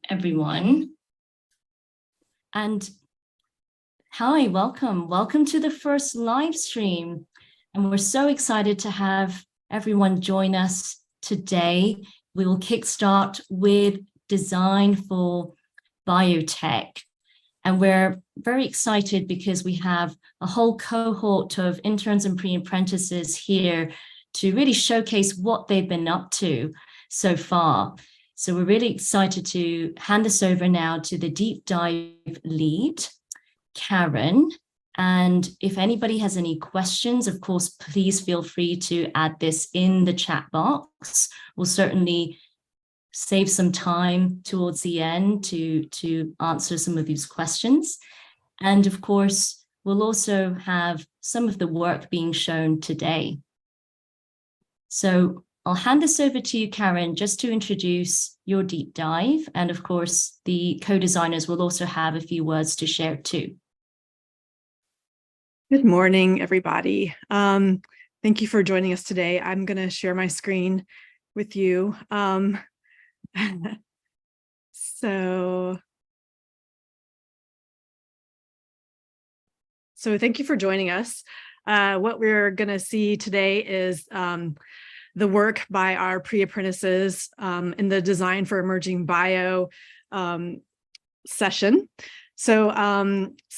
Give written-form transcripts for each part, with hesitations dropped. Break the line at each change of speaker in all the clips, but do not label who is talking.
everyone. And hi, welcome to the first live stream. And we're so excited to have everyone join us today. We will kickstart with design for biotech. And we're very excited because we have a whole cohort of interns and pre-apprentices here to really showcase what they've been up to so far. So we're really excited to hand this over now to the deep dive lead, Karen. And if anybody has any questions, of course, please feel free to add this in the chat box. We'll certainly save some time towards the end to answer some of these questions. And of course, we'll also have some of the work being shown today. So I'll hand this over to you, Karen, just to introduce your deep dive. And of course, the co-designers will also have a few words to share too.
Good morning, everybody. Thank you for joining us today. I'm going to share my screen with you. So thank you for joining us. What we're going to see today is the work by our pre-apprentices in the Design for Emerging Bio session. So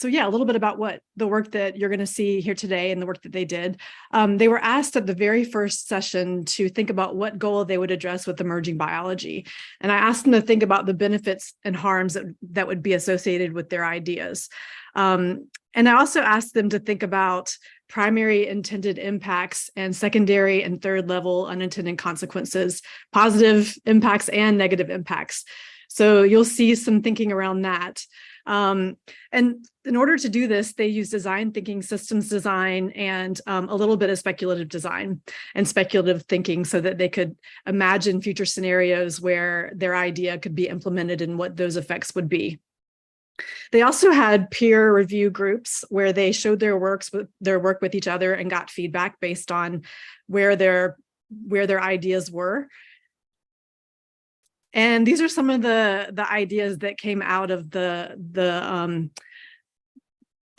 yeah, a little bit about what the work that you're going to see here today and the work that they did. They were asked at the very first session to think about what goal they would address with emerging biology. And I asked them to think about the benefits and harms that would be associated with their ideas. And I also asked them to think about primary intended impacts and secondary and third level unintended consequences, positive impacts and negative impacts. So you'll see some thinking around that. And in order to do this, they use design thinking, systems design, and a little bit of speculative design and speculative thinking so that they could imagine future scenarios where their idea could be implemented and what those effects would be. They also had peer review groups where they showed their work with each other and got feedback based on where their ideas were. And these are some of the ideas that came out of the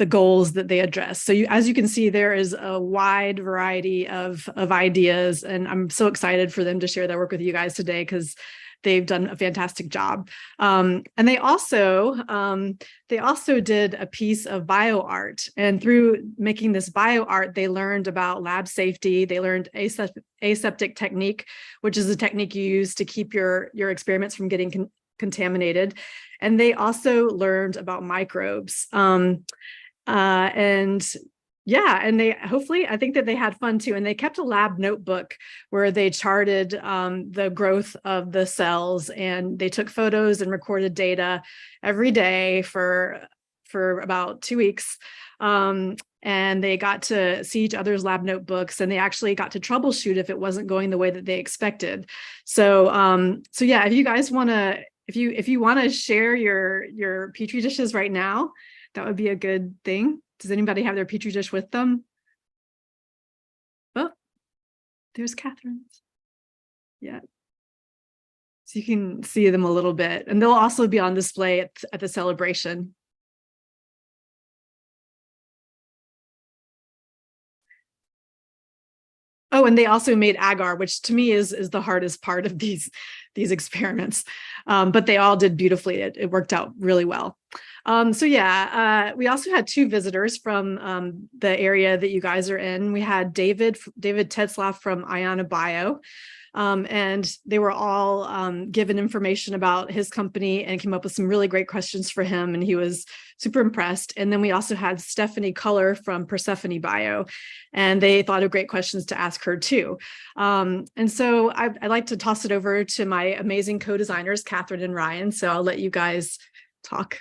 goals that they addressed. So as you can see, there is a wide variety of ideas, and I'm so excited for them to share their work with you guys today because they've done a fantastic job. And they also did a piece of bio art. And through making this bio art, they learned about lab safety. They learned aseptic technique, which is a technique you use to keep your experiments from getting contaminated. And they also learned about microbes. And I think that they had fun too. And they kept a lab notebook where they charted the growth of the cells, and they took photos and recorded data every day for about 2 weeks. And they got to see each other's lab notebooks, and they actually got to troubleshoot if it wasn't going the way that they expected. So yeah, if you guys want to, if you want to share your Petri dishes right now, that would be a good thing. Does anybody have their Petri dish with them? Oh, there's Catherine's. Yeah. So you can see them a little bit. And they'll also be on display at the celebration. Oh, and they also made agar, which to me is the hardest part of these experiments. But they all did beautifully. It worked out really well. We also had 2 visitors from the area that you guys are in. We had David Tetzlaff from Iona Bio, and they were all given information about his company and came up with some really great questions for him, and he was super impressed. And then we also had Stephanie Culler from Persephone Bio, and they thought of great questions to ask her too. And so I'd like to toss it over to my amazing co-designers, Catherine and Ryan. So I'll let you guys talk.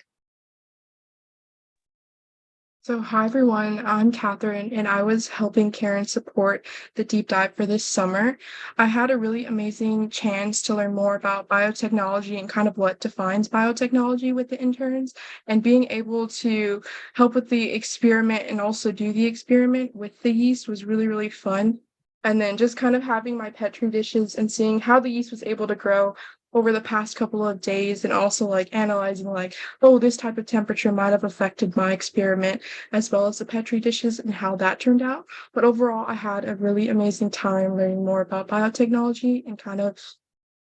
So hi everyone, I'm Catherine, and I was helping Karen support the deep dive for this summer. I had a really amazing chance to learn more about biotechnology and kind of what defines biotechnology with the interns, and being able to help with the experiment and also do the experiment with the yeast was really, really fun. And then just kind of having my Petri dishes and seeing how the yeast was able to grow over the past couple of days, and also like analyzing like, oh, this type of temperature might have affected my experiment, as well as the Petri dishes and how that turned out. But overall, I had a really amazing time learning more about biotechnology and kind of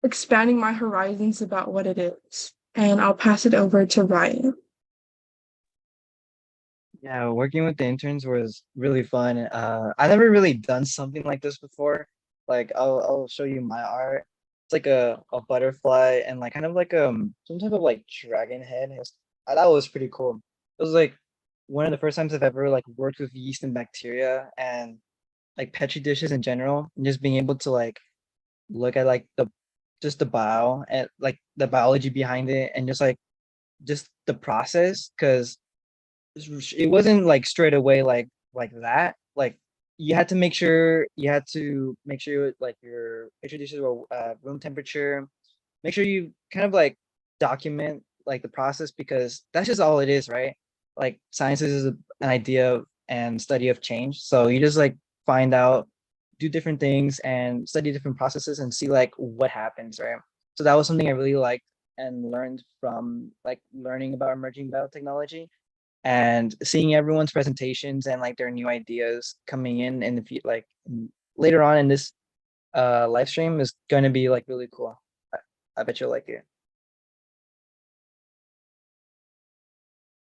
expanding my horizons about what it is. And I'll pass it over to Ryan.
Yeah, working with the interns was really fun. I never really done something like this before. Like I'll show you my art. It's like a butterfly and like kind of like some type of like dragon head. I thought it was pretty cool. It was like one of the first times I've ever like worked with yeast and bacteria and like petri dishes in general, and just being able to like look at like the just the bio and like the biology behind it and just the process because it wasn't like straight away like that. Like you had to make sure like your petri dishes were room temperature. Make sure you kind of like document like the process because that's just all it is, right? Like science is an idea and study of change. So you just like find out, do different things and study different processes and see like what happens, right? So that was something I really liked and learned from like learning about emerging biotechnology and seeing everyone's presentations and like their new ideas coming in the like later on in this live stream is going to be like really cool. I bet you'll like it.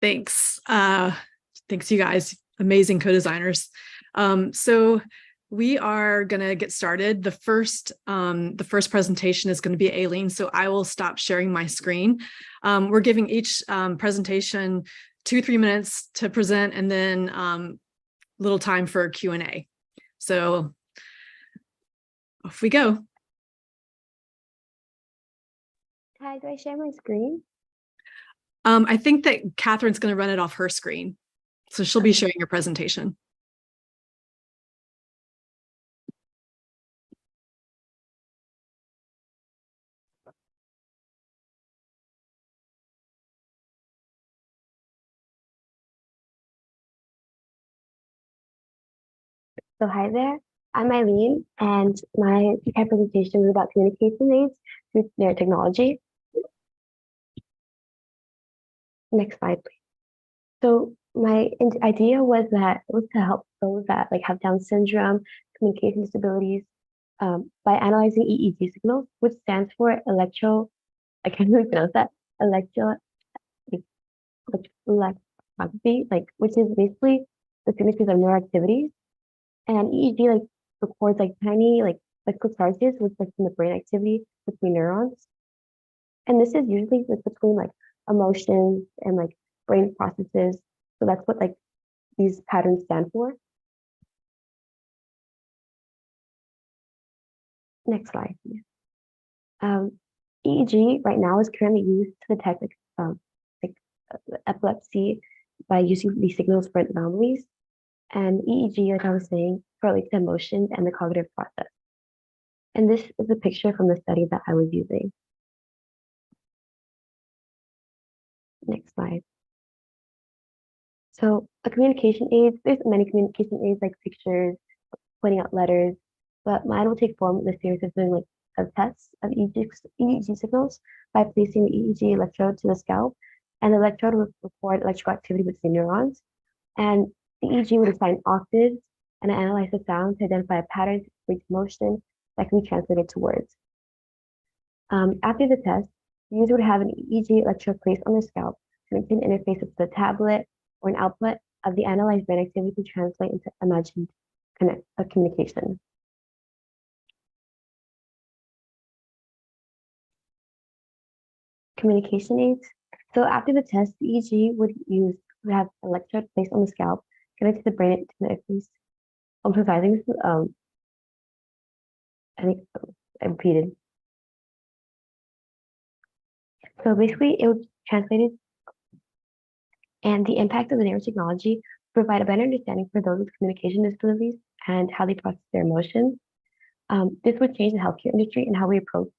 Thanks. Thanks, you guys. Amazing co-designers. So we are going to get started. The first presentation is going to be Aileen, so I will stop sharing my screen. We're giving each presentation 2-3 minutes to present, and then little time for Q&A. So off we go.
Hi, do I share my screen?
I think that Catherine's going to run it off her screen, so she'll be sharing your presentation.
So hi there, I'm Eileen, and my presentation is about communication aids through nanotechnology. Next slide, please. So my idea was to help those that like have Down syndrome, communication disabilities, by analyzing EEG signals, which stands for I can't really pronounce that, electrography, like which is basically the signatures of neuroactivities. And EEG like records like tiny like electrical charges reflecting the brain activity between neurons. And this is usually like between like emotions and like brain processes. So that's what like these patterns stand for. Next slide. EEG right now is currently used to detect epilepsy by using these signals for anomalies. And EEG, like I was saying, correlates to emotions and the cognitive process. And this is a picture from the study that I was using. Next slide. So a communication aids, there's many communication aids like pictures, pointing out letters, but mine will take form in a series of doing like of tests of EEG signals by placing the EEG electrode to the scalp, and the electrode will record electrical activity between neurons. And the EEG would assign octaves and analyze the sound to identify a pattern to reach motion that can be translated to words. After the test, the user would have an EEG electrode placed on their scalp, connecting an interface with the tablet or an output of the analyzed brain activity to translate into imagined communication. Communication aids. So after the test, the EEG would have electrode placed on the scalp, connected to the brain interface. I'm so sorry, I think this is, I think I repeated. So basically, it was translated, and the impact of the nanotechnology provide a better understanding for those with communication disabilities and how they process their emotions. This would change the healthcare industry and how we approach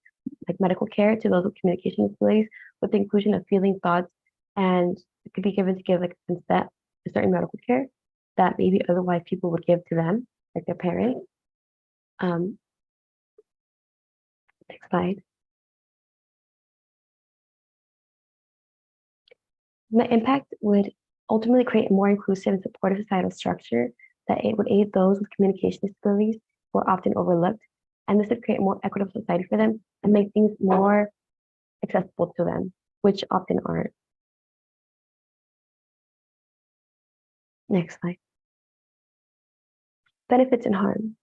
like medical care to those with communication disabilities, with the inclusion of feeling, thoughts, and it could be given to give like consent to certain medical care that maybe otherwise people would give to them, like their parents. Next slide. The impact would ultimately create a more inclusive and supportive societal structure that it would aid those with communication disabilities who are often overlooked, and this would create a more equitable society for them and make things more accessible to them, which often aren't. Next slide. Benefits and harm.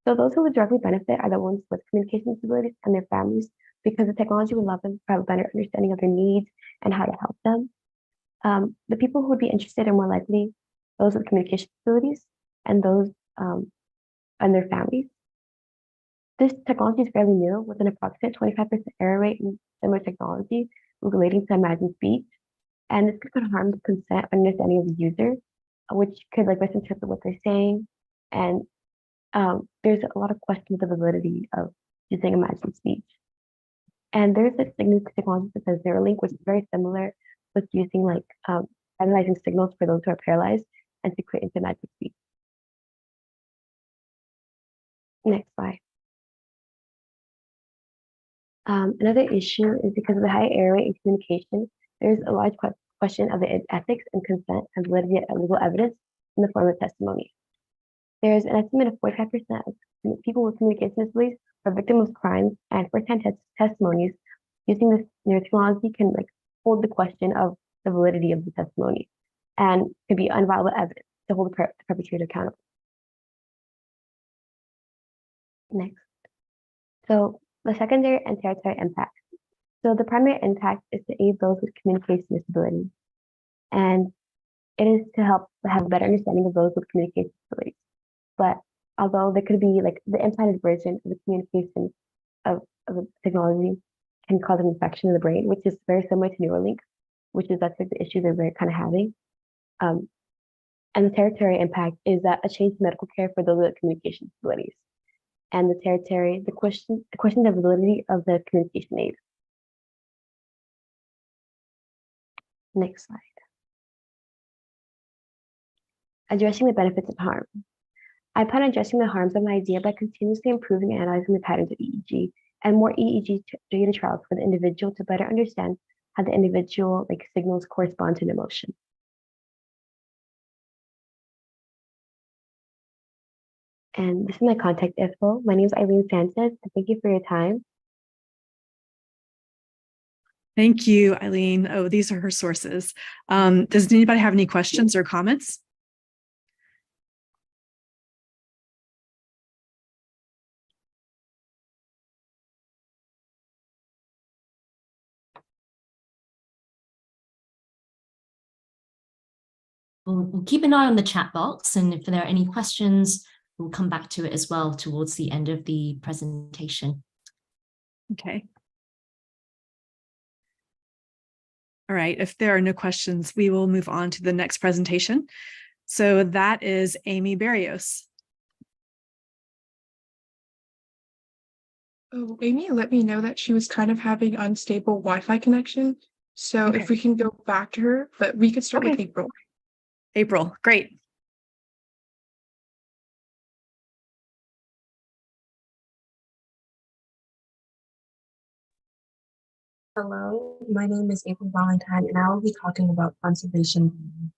So those who would directly benefit are the ones with communication disabilities and their families, because the technology would allow them to have a better understanding of their needs and how to help them. The people who would be interested are more likely those with communication disabilities and those and their families. This technology is fairly new, with an approximate 25% error rate in similar technology relating to imagined speech, and this could harm the consent and understanding of the user, which could like misinterpret what they're saying. And there's a lot of questions of the validity of using imagined speech. And there's a new technology that says Neuralink, which is very similar with using like analyzing signals for those who are paralyzed and to create into imagined speech. Next slide. Another issue is because of the high error rate in communication, there's a large question of the ethics and consent and validity of legal evidence in the form of testimony. There's an estimate of 45% of people with communication disabilities are victims of crimes, and first-hand testimonies using this neurotechnology can like hold the question of the validity of the testimony and can be unviable evidence to hold the perpetrator accountable. Next. So the secondary and tertiary impacts. So the primary impact is to aid those with communication disabilities, and it is to help have a better understanding of those with communication disabilities. But although there could be like the implanted version of the communication of the technology can cause an infection in the brain, which is very similar to Neuralink, which is that's like the issue they're kind of having. And the tertiary impact is that a change in medical care for those with communication disabilities. And the question of validity of the communication aid. Next slide. Addressing the benefits and harm. I plan on addressing the harms of my idea by continuously improving and analyzing the patterns of EEG and more EEG data trials for the individual to better understand how the individual like signals correspond to an emotion. And this is my contact info. My name is Eileen Sanchez, and thank you for your time.
Thank you, Eileen. Oh, these are her sources. Does anybody have any questions or comments?
We'll keep an eye on the chat box, and if there are any questions, we'll come back to it as well towards the end of the presentation.
Okay. All right, if there are no questions, we will move on to the next presentation. So that is Amy Barrios.
Oh, Amy let me know that she was kind of having unstable Wi-Fi connection. So
Okay.
if we can go back to her, but we could start with April.
April, great.
Hello, my name is April Valentine, and I will be talking about conservation.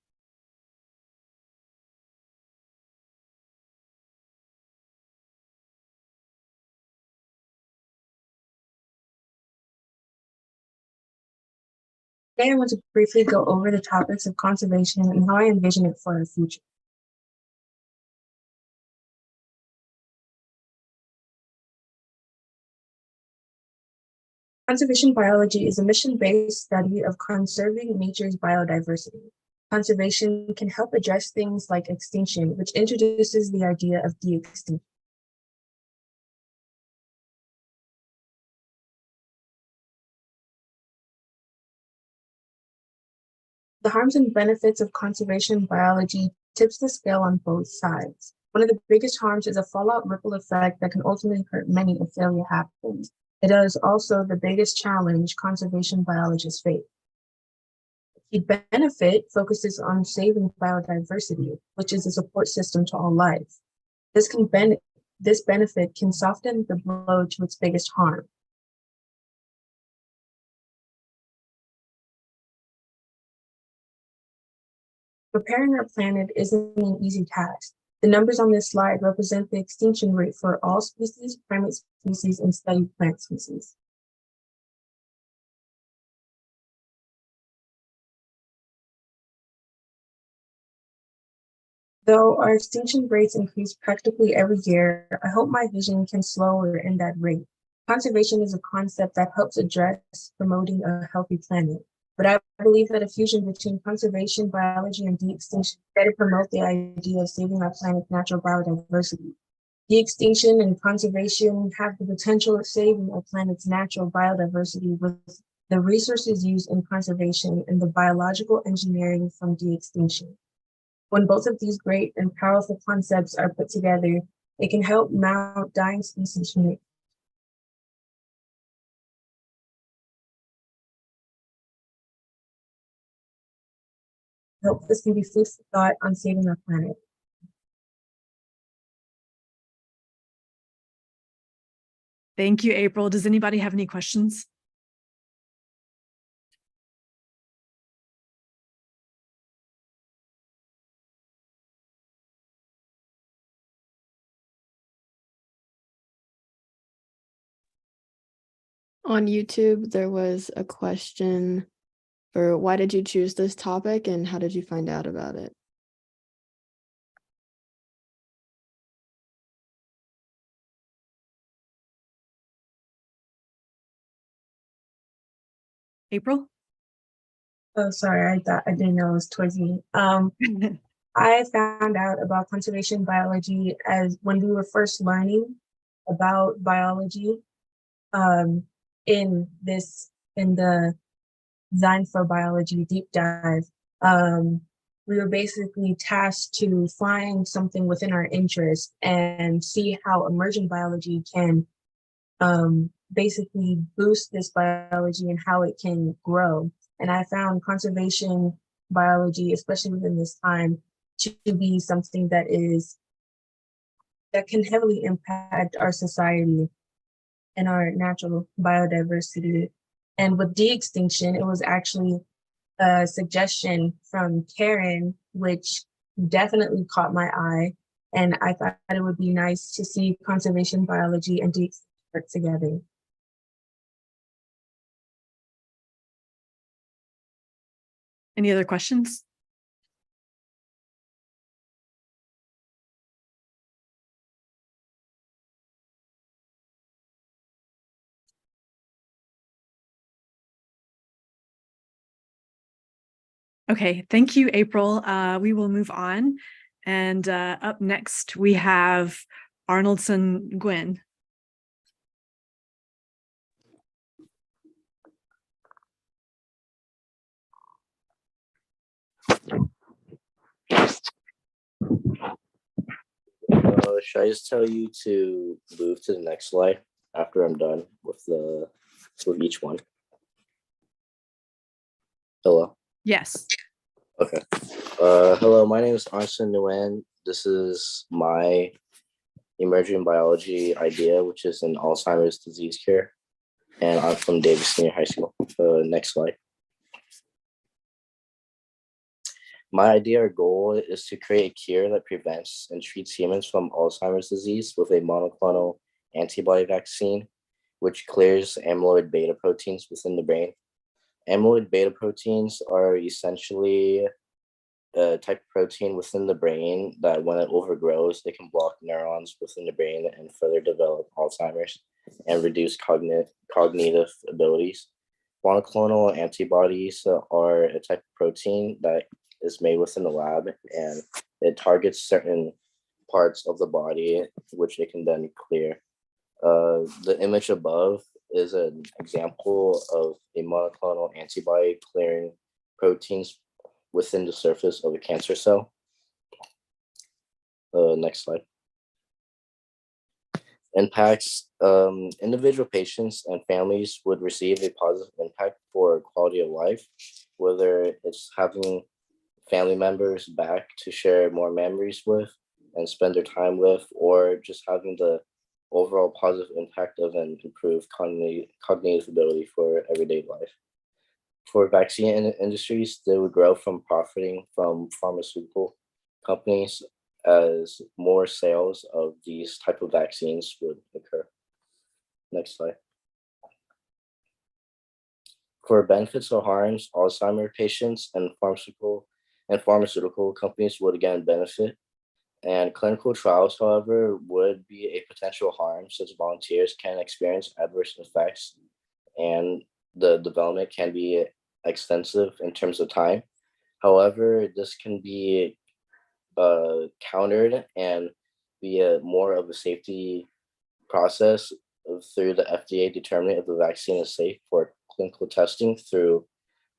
Today, I want to briefly go over the topics of conservation and how I envision it for our future. Conservation biology is a mission-based study of conserving nature's biodiversity. Conservation can help address things like extinction, which introduces the idea of de-extinction. The harms and benefits of conservation biology tips the scale on both sides. One of the biggest harms is a fallout ripple effect that can ultimately hurt many if failure happens. It is also the biggest challenge conservation biologists face. The benefit focuses on saving biodiversity, which is a support system to all life. This benefit can soften the blow to its biggest harm. Preparing our planet isn't an easy task. The numbers on this slide represent the extinction rate for all species, primate species, and studied plant species. Though our extinction rates increase practically every year, I hope my vision can slow or end that rate. Conservation is a concept that helps address promoting a healthy planet. But I believe that a fusion between conservation, biology, and de-extinction better promote the idea of saving our planet's natural biodiversity. De-extinction and conservation have the potential of saving our planet's natural biodiversity with the resources used in conservation and the biological engineering from de-extinction. When both of these great and powerful concepts are put together, it can help mount dying species from it. Hope this can be food for thought on saving our planet.
Thank you, April. Does anybody have any questions?
On YouTube, there was a question for why did you choose this topic and how did you find out about it?
April?
Oh, sorry, I didn't know it was towards me. I found out about conservation biology as when we were first learning about biology in the Design for Biology deep dive. We were basically tasked to find something within our interest and see how emerging biology can basically boost this biology and how it can grow. And I found conservation biology, especially within this time, to be something that can heavily impact our society and our natural biodiversity. And with de-extinction, it was actually a suggestion from Karen, which definitely caught my eye. And I thought it would be nice to see conservation biology and de-extinction work together.
Any other questions? Okay, thank you, April. We will move on. And up next, we have Arnoldson Gwen.
Should I just tell you to move to the next slide after I'm done with each one? Hello?
Yes.
Okay. Hello, my name is Arson Nguyen. This is my emerging biology idea, which is in Alzheimer's disease care. And I'm from Davis Senior High School. Next slide. My idea or goal is to create a cure that prevents and treats humans from Alzheimer's disease with a monoclonal antibody vaccine, which clears amyloid beta proteins within the brain. Amyloid beta proteins are essentially a type of protein within the brain that when it overgrows, it can block neurons within the brain and further develop Alzheimer's and reduce cognitive abilities. Monoclonal antibodies are a type of protein that is made within the lab, and it targets certain parts of the body, which it can then clear. The image above is an example of a monoclonal antibody clearing proteins within the surface of a cancer cell. Next slide. Impacts. Individual patients and families would receive a positive impact for quality of life, whether it's having family members back to share more memories with and spend their time with, or just having the overall positive impact of an improved cognitive ability for everyday life. For vaccine industries, they would grow from profiting from pharmaceutical companies as more sales of these type of vaccines would occur. Next slide. For benefits or harms, Alzheimer patients and pharmaceutical companies would again benefit. And clinical trials, however, would be a potential harm since volunteers can experience adverse effects and the development can be extensive in terms of time. However, this can be countered and be more of a safety process through the FDA determining if the vaccine is safe for clinical testing through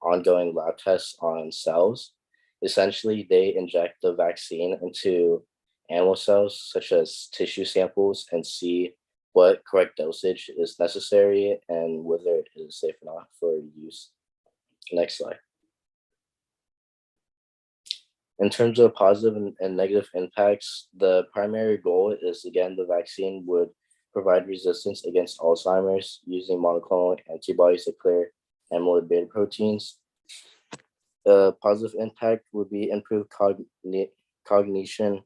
ongoing lab tests on cells. Essentially, they inject the vaccine into animal cells, such as tissue samples, and see what correct dosage is necessary and whether it is safe or not for use. Next slide. In terms of positive and negative impacts, the primary goal is, again, the vaccine would provide resistance against Alzheimer's using monoclonal antibodies to clear amyloid beta proteins. The positive impact would be improved cognition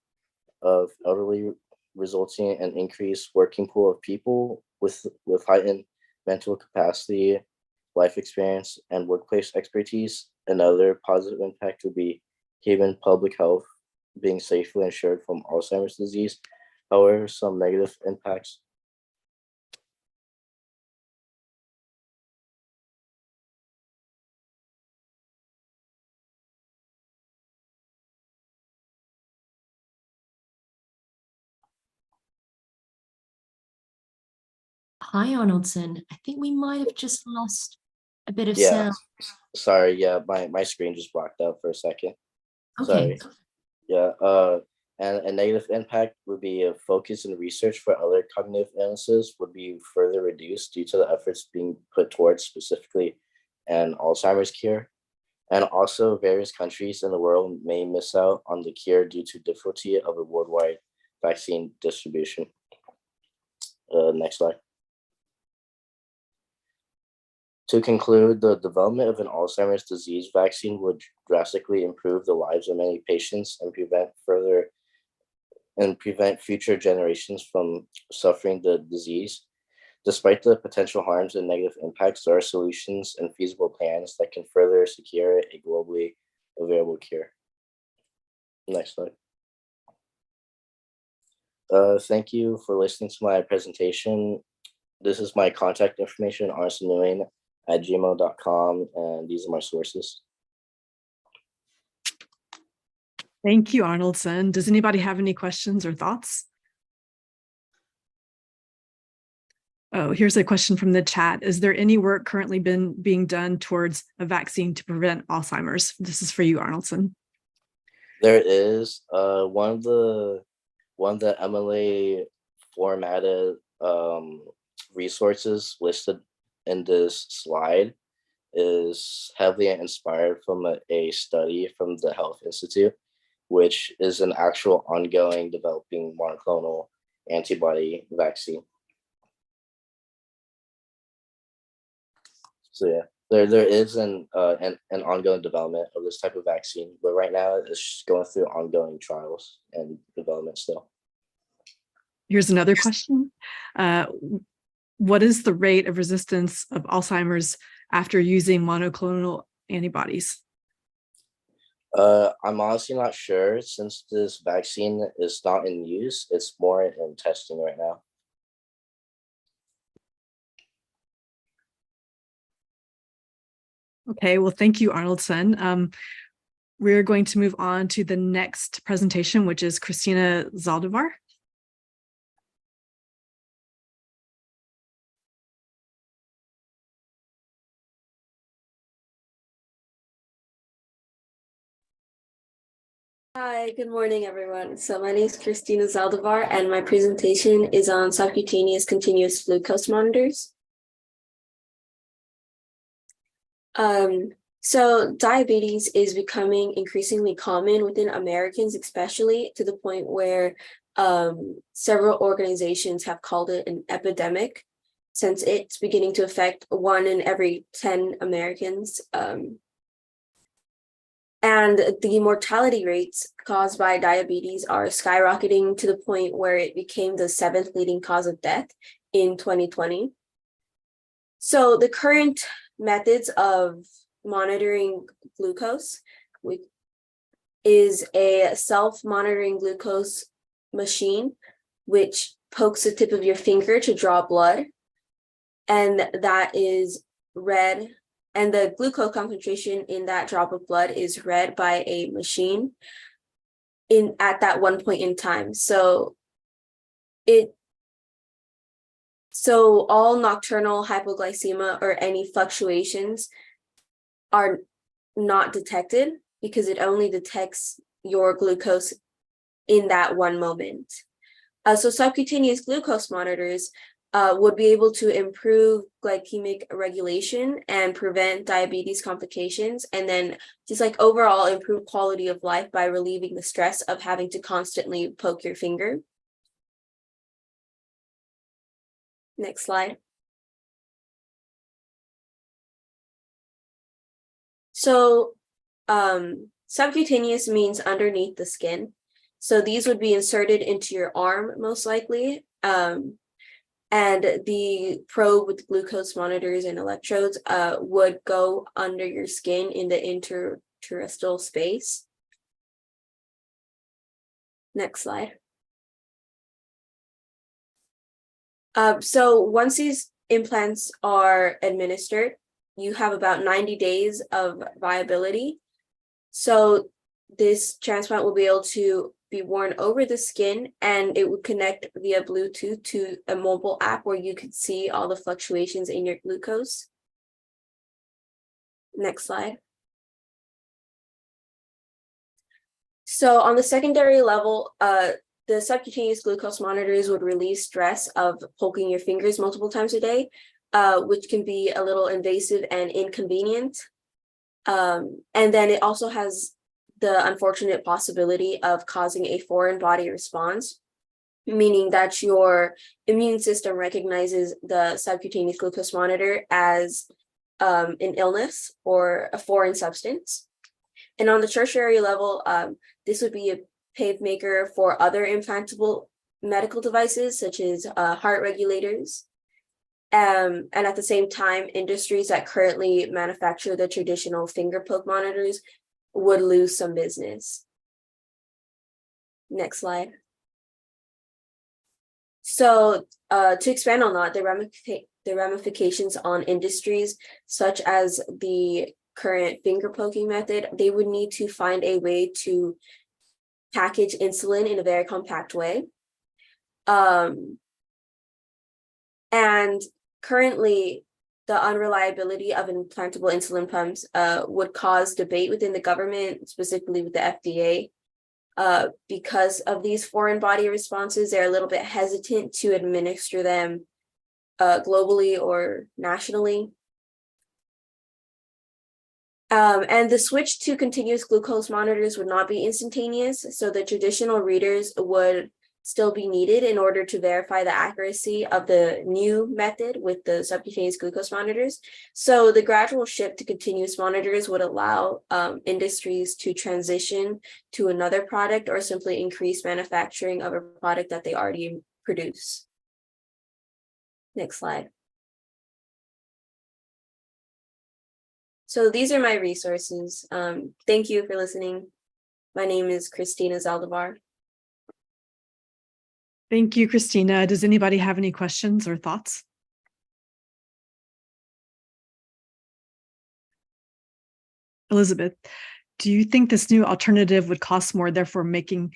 of elderly, resulting in an increased working pool of people with heightened mental capacity, life experience, and workplace expertise. Another positive impact would be human public health being safely insured from Alzheimer's disease. However, some negative impacts
Hi, Arnoldson. I think we might have just lost a bit of
yeah,
sound.
sorry, yeah, my screen just blacked out for a second.
Okay.
Sorry. Yeah, and a negative impact would be a focus in research for other cognitive illnesses would be further reduced due to the efforts being put towards specifically an Alzheimer's cure. And also various countries in the world may miss out on the cure due to difficulty of a worldwide vaccine distribution. Next slide. To conclude, the development of an Alzheimer's disease vaccine would drastically improve the lives of many patients and prevent future generations from suffering the disease. Despite the potential harms and negative impacts, there are solutions and feasible plans that can further secure a globally available cure. Next slide. Thank you for listening to my presentation. This is my contact information, arsenewing@gmail.com, and these are my sources.
Thank you, Arnoldson. Does anybody have any questions or thoughts? Oh, here's a question from the chat. Is there any work currently being done towards a vaccine to prevent Alzheimer's? This is for you, Arnoldson.
There is one of the MLA formatted resources listed in this slide is heavily inspired from a study from the Health Institute, which is an actual ongoing developing monoclonal antibody vaccine. So yeah, there is an ongoing development of this type of vaccine, but right now it's going through ongoing trials and development still.
Here's another question. What is the rate of resistance of Alzheimer's after using monoclonal antibodies?
I'm honestly not sure since this vaccine is not in use. It's more in testing right now.
Okay, well, thank you, Arnoldson. We're going to move on to the next presentation, which is Christina Zaldivar.
Hi, good morning, everyone. So my name is Christina Zaldivar, and my presentation is on subcutaneous continuous glucose monitors. So diabetes is becoming increasingly common within Americans, especially to the point where several organizations have called it an epidemic. since it's beginning to affect 1 in every 10 Americans. And the mortality rates caused by diabetes are skyrocketing to the point where it became the 7th leading cause of death in 2020. So the current methods of monitoring glucose is a self-monitoring glucose machine, which pokes the tip of your finger to draw blood, and that is read, and the glucose concentration in that drop of blood is read by a machine at that one point in time. So all nocturnal hypoglycemia or any fluctuations are not detected because it only detects your glucose in that one moment. So subcutaneous glucose monitors would be able to improve glycemic regulation and prevent diabetes complications, and then just like overall improve quality of life by relieving the stress of having to constantly poke your finger. Next slide. So subcutaneous means underneath the skin. So these would be inserted into your arm most likely. And the probe with glucose monitors and electrodes would go under your skin in the interstitial space. Next slide. So once these implants are administered, you have about 90 days of viability. So this transplant will be able to be worn over the skin, and it would connect via Bluetooth to a mobile app where you could see all the fluctuations in your glucose. Next slide. So on the secondary level, the subcutaneous glucose monitors would relieve stress of poking your fingers multiple times a day, which can be a little invasive and inconvenient. And then it also has the unfortunate possibility of causing a foreign body response, meaning that your immune system recognizes the subcutaneous glucose monitor as an illness or a foreign substance. And on the tertiary level, this would be a pavemaker for other implantable medical devices, such as heart regulators. And at the same time, industries that currently manufacture the traditional finger poke monitors would lose some business. Next slide. So to expand on that, the ramifications on industries such as the current finger poking method, they would need to find a way to package insulin in a very compact way. And currently, the unreliability of implantable insulin pumps would cause debate within the government, specifically with the FDA. Because of these foreign body responses, they're a little bit hesitant to administer them globally or nationally. And the switch to continuous glucose monitors would not be instantaneous, so the traditional readers would still be needed in order to verify the accuracy of the new method with the subcutaneous glucose monitors. So the gradual shift to continuous monitors would allow industries to transition to another product or simply increase manufacturing of a product that they already produce. Next slide. So these are my resources. Thank you for listening. My name is Christina Zaldivar.
Thank you, Christina. Does anybody have any questions or thoughts? Elizabeth, do you think this new alternative would cost more, therefore making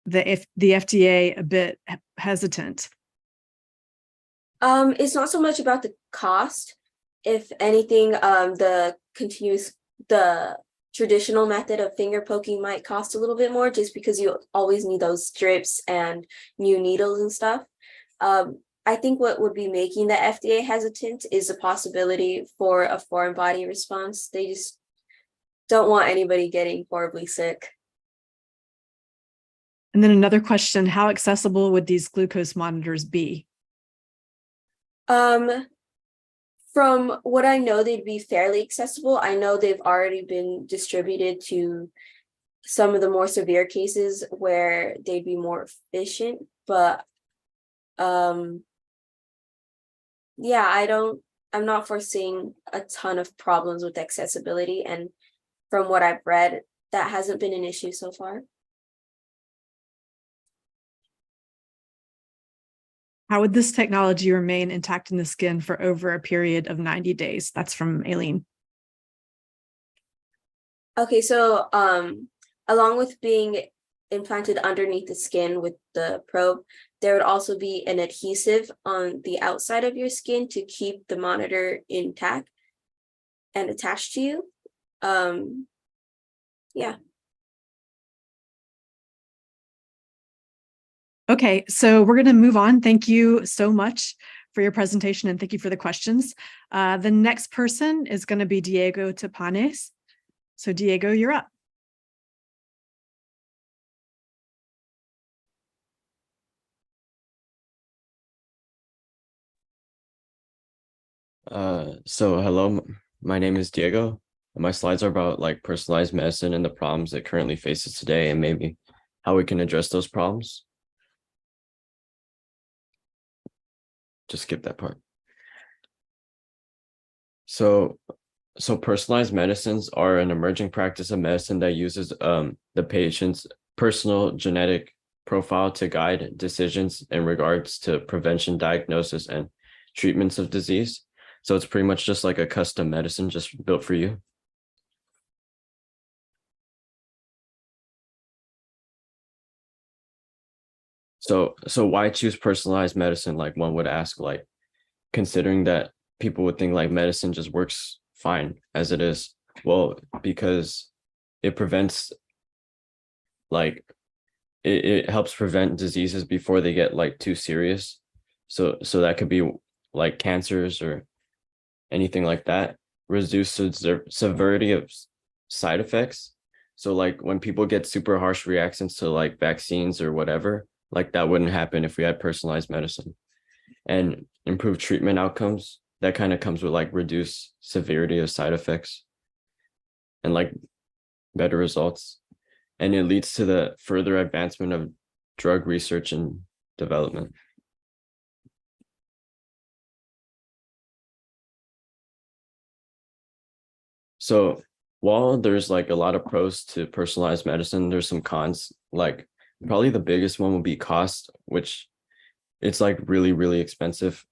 the FDA a bit hesitant?
It's not so much about the cost. If anything, the traditional method of finger poking might cost a little bit more just because you always need those strips and new needles and stuff. I think what would be making the FDA hesitant is the possibility for a foreign body response. They just don't want anybody getting horribly sick.
And then another question, how accessible would these glucose monitors be?
From what I know, they'd be fairly accessible. I know they've already been distributed to some of the more severe cases where they'd be more efficient, but yeah, I'm not foreseeing a ton of problems with accessibility, and from what I've read, that hasn't been an issue so far.
How would this technology remain intact in the skin for over a period of 90 days? That's from Aileen.
Okay, so along with being implanted underneath the skin with the probe, there would also be an adhesive on the outside of your skin to keep the monitor intact and attached to you. Yeah.
Okay, so we're going to move on. Thank you so much for your presentation and thank you for the questions. The next person is going to be Diego Tapanes. So Diego, you're up.
So hello, my name is Diego. My slides are about like personalized medicine and the problems it currently faces today and maybe how we can address those problems. Just skip that part. So personalized medicines are an emerging practice of medicine that uses the patient's personal genetic profile to guide decisions in regards to prevention, diagnosis, and treatments of disease. So it's pretty much just like a custom medicine just built for you. So why choose personalized medicine? Like one would ask, like considering that people would think like medicine just works fine as it is. Well, because it prevents like it helps prevent diseases before they get like too serious. So that could be like cancers or anything like that. Reduce the severity of side effects. So like when people get super harsh reactions to like vaccines or whatever, like that wouldn't happen if we had personalized medicine. And improve treatment outcomes. That kind of comes with like reduced severity of side effects and like better results. And it leads to the further advancement of drug research and development. So while there's like a lot of pros to personalized medicine, there's some cons. Like probably the biggest one would be cost, which it's like really, really expensive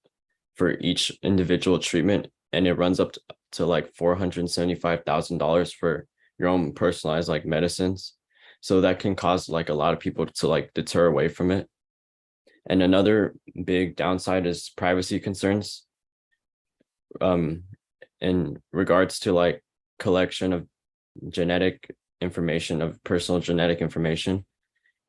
for each individual treatment. And it runs up to like $475,000 for your own personalized like medicines. So that can cause like a lot of people to like deter away from it. And another big downside is privacy concerns. In regards to like collection of genetic information, of personal genetic information.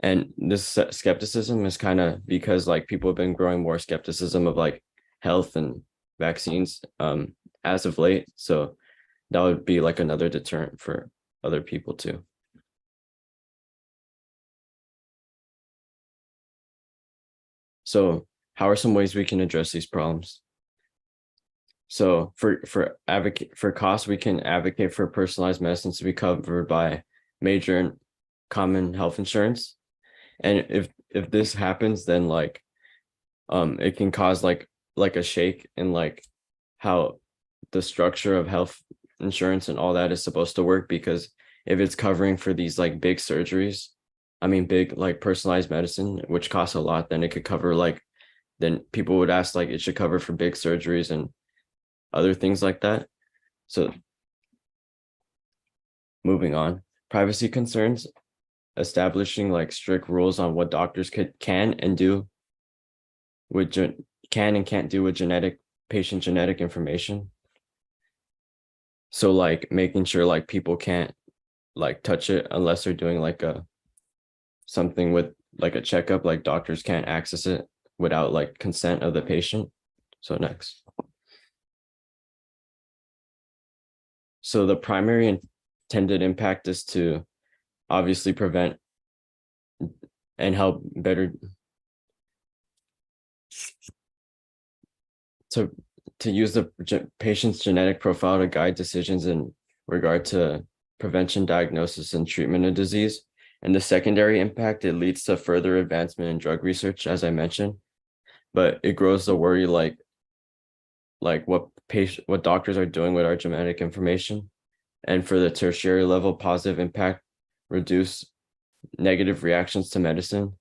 And this skepticism is kind of because like people have been growing more skepticism of like health and vaccines as of late. So that would be like another deterrent for other people too. So how are some ways we can address these problems? So for cost, we can advocate for personalized medicines to be covered by major and common health insurance. And if this happens, then like it can cause like a shake in like how the structure of health insurance and all that is supposed to work, because if it's covering for these like big surgeries, I mean big like personalized medicine, which costs a lot, then it could cover like, then people would ask like it should cover for big surgeries and other things like that. So moving on, privacy concerns, establishing like strict rules on what doctors can and do with can and can't do with patient genetic information. So like making sure like people can't like touch it unless they're doing like something with like a checkup, like doctors can't access it without like consent of the patient. So next. So the primary intended impact is to obviously prevent to use the patient's genetic profile to guide decisions in regard to prevention, diagnosis, and treatment of disease. And the secondary impact, it leads to further advancement in drug research, as I mentioned, but it grows the worry like what doctors are doing with our genetic information. And for the tertiary level, positive impact, reduce negative reactions to medicine,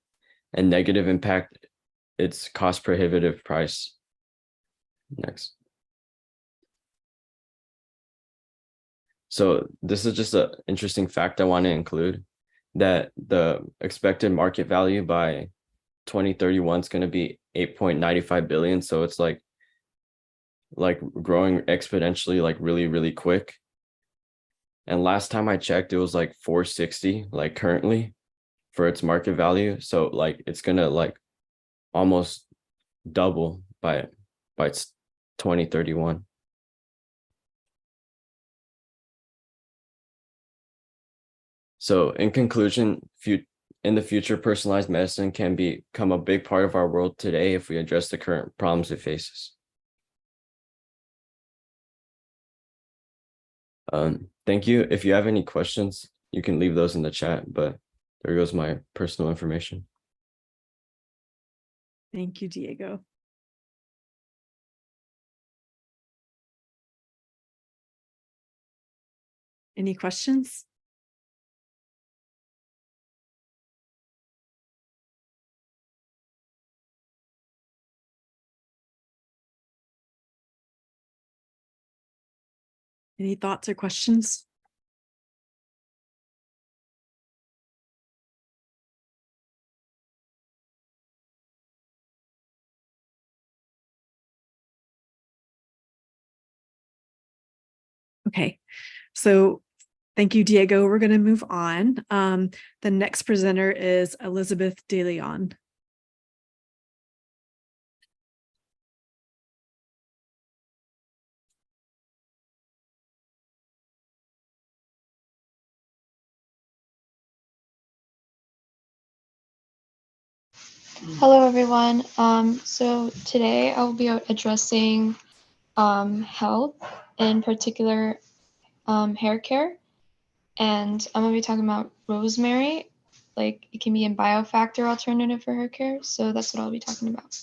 and negative impact, it's cost prohibitive price. Next. So this is just an interesting fact I want to include, that the expected market value by 2031 is going to be 8.95 billion. So it's like growing exponentially, like really, really quick. And last time I checked, it was like 460, like currently, for its market value. So like it's gonna like almost double by 2031. So in conclusion, in the future, personalized medicine can become a big part of our world today if we address the current problems it faces. Thank you. If you have any questions, you can leave those in the chat, but there goes my personal information.
Thank you, Diego. Any questions? Any thoughts or questions? Okay, so thank you, Diego. We're going to move on. The next presenter is Elizabeth De Leon.
Hello, everyone. So today I'll be addressing health, in particular hair care, and I'm going to be talking about rosemary. Like, it can be a biofactor alternative for hair care, so that's what I'll be talking about.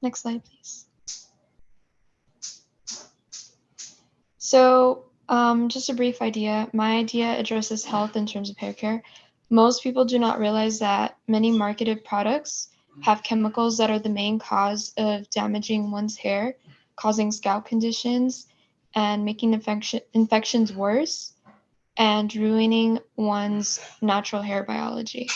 Next slide, please. So just a brief idea. My idea addresses health in terms of hair care. Most people do not realize that many marketed products have chemicals that are the main cause of damaging one's hair, causing scalp conditions, and making infections worse, and ruining one's natural hair biology.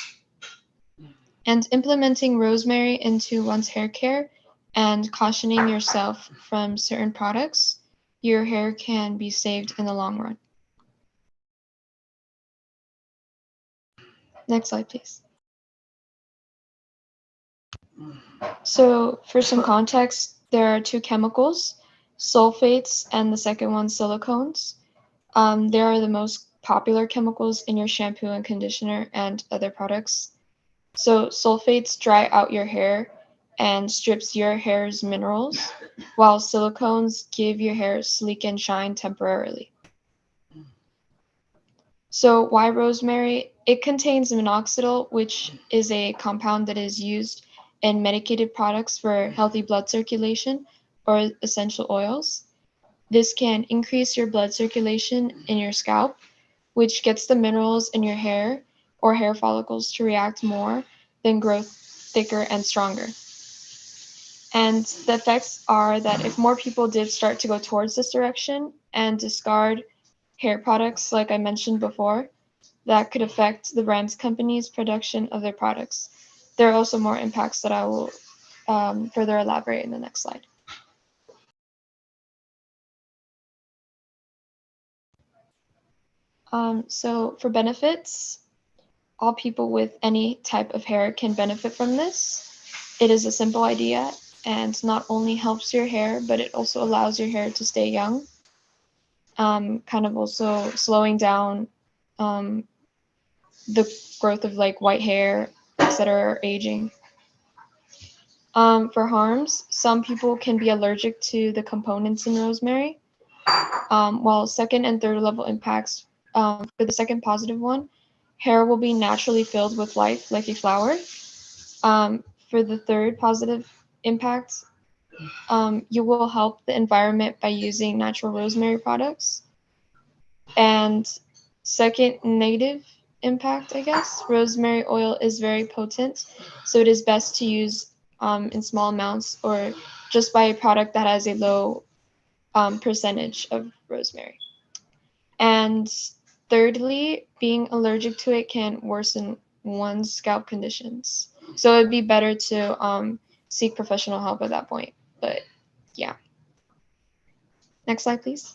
And implementing rosemary into one's hair care and cautioning yourself from certain products, your hair can be saved in the long run. Next slide, please. So for some context, there are two chemicals, sulfates and the second one, silicones. They are the most popular chemicals in your shampoo and conditioner and other products. So sulfates dry out your hair and strips your hair's minerals, while silicones give your hair sleek and shine temporarily. So why rosemary? It contains minoxidil, which is a compound that is used in medicated products for healthy blood circulation or essential oils. This can increase your blood circulation in your scalp, which gets the minerals in your hair or hair follicles to react more, then grow thicker and stronger. And the effects are that if more people did start to go towards this direction and discard hair products, like I mentioned before, that could affect the brand company's production of their products. There are also more impacts that I will further elaborate in the next slide. So for benefits, all people with any type of hair can benefit from this. It is a simple idea and not only helps your hair, but it also allows your hair to stay young, kind of also slowing down the growth of like white hair, etc., or aging. For harms, some people can be allergic to the components in rosemary. While second and third level impacts, for the second positive one, hair will be naturally filled with life like a flower. For the third positive impact, you will help the environment by using natural rosemary products. And second negative impact, I guess, rosemary oil is very potent, so it is best to use in small amounts or just buy a product that has a low percentage of rosemary. And thirdly, being allergic to it can worsen one's scalp conditions. So it'd be better to seek professional help at that point. But yeah. Next slide, please.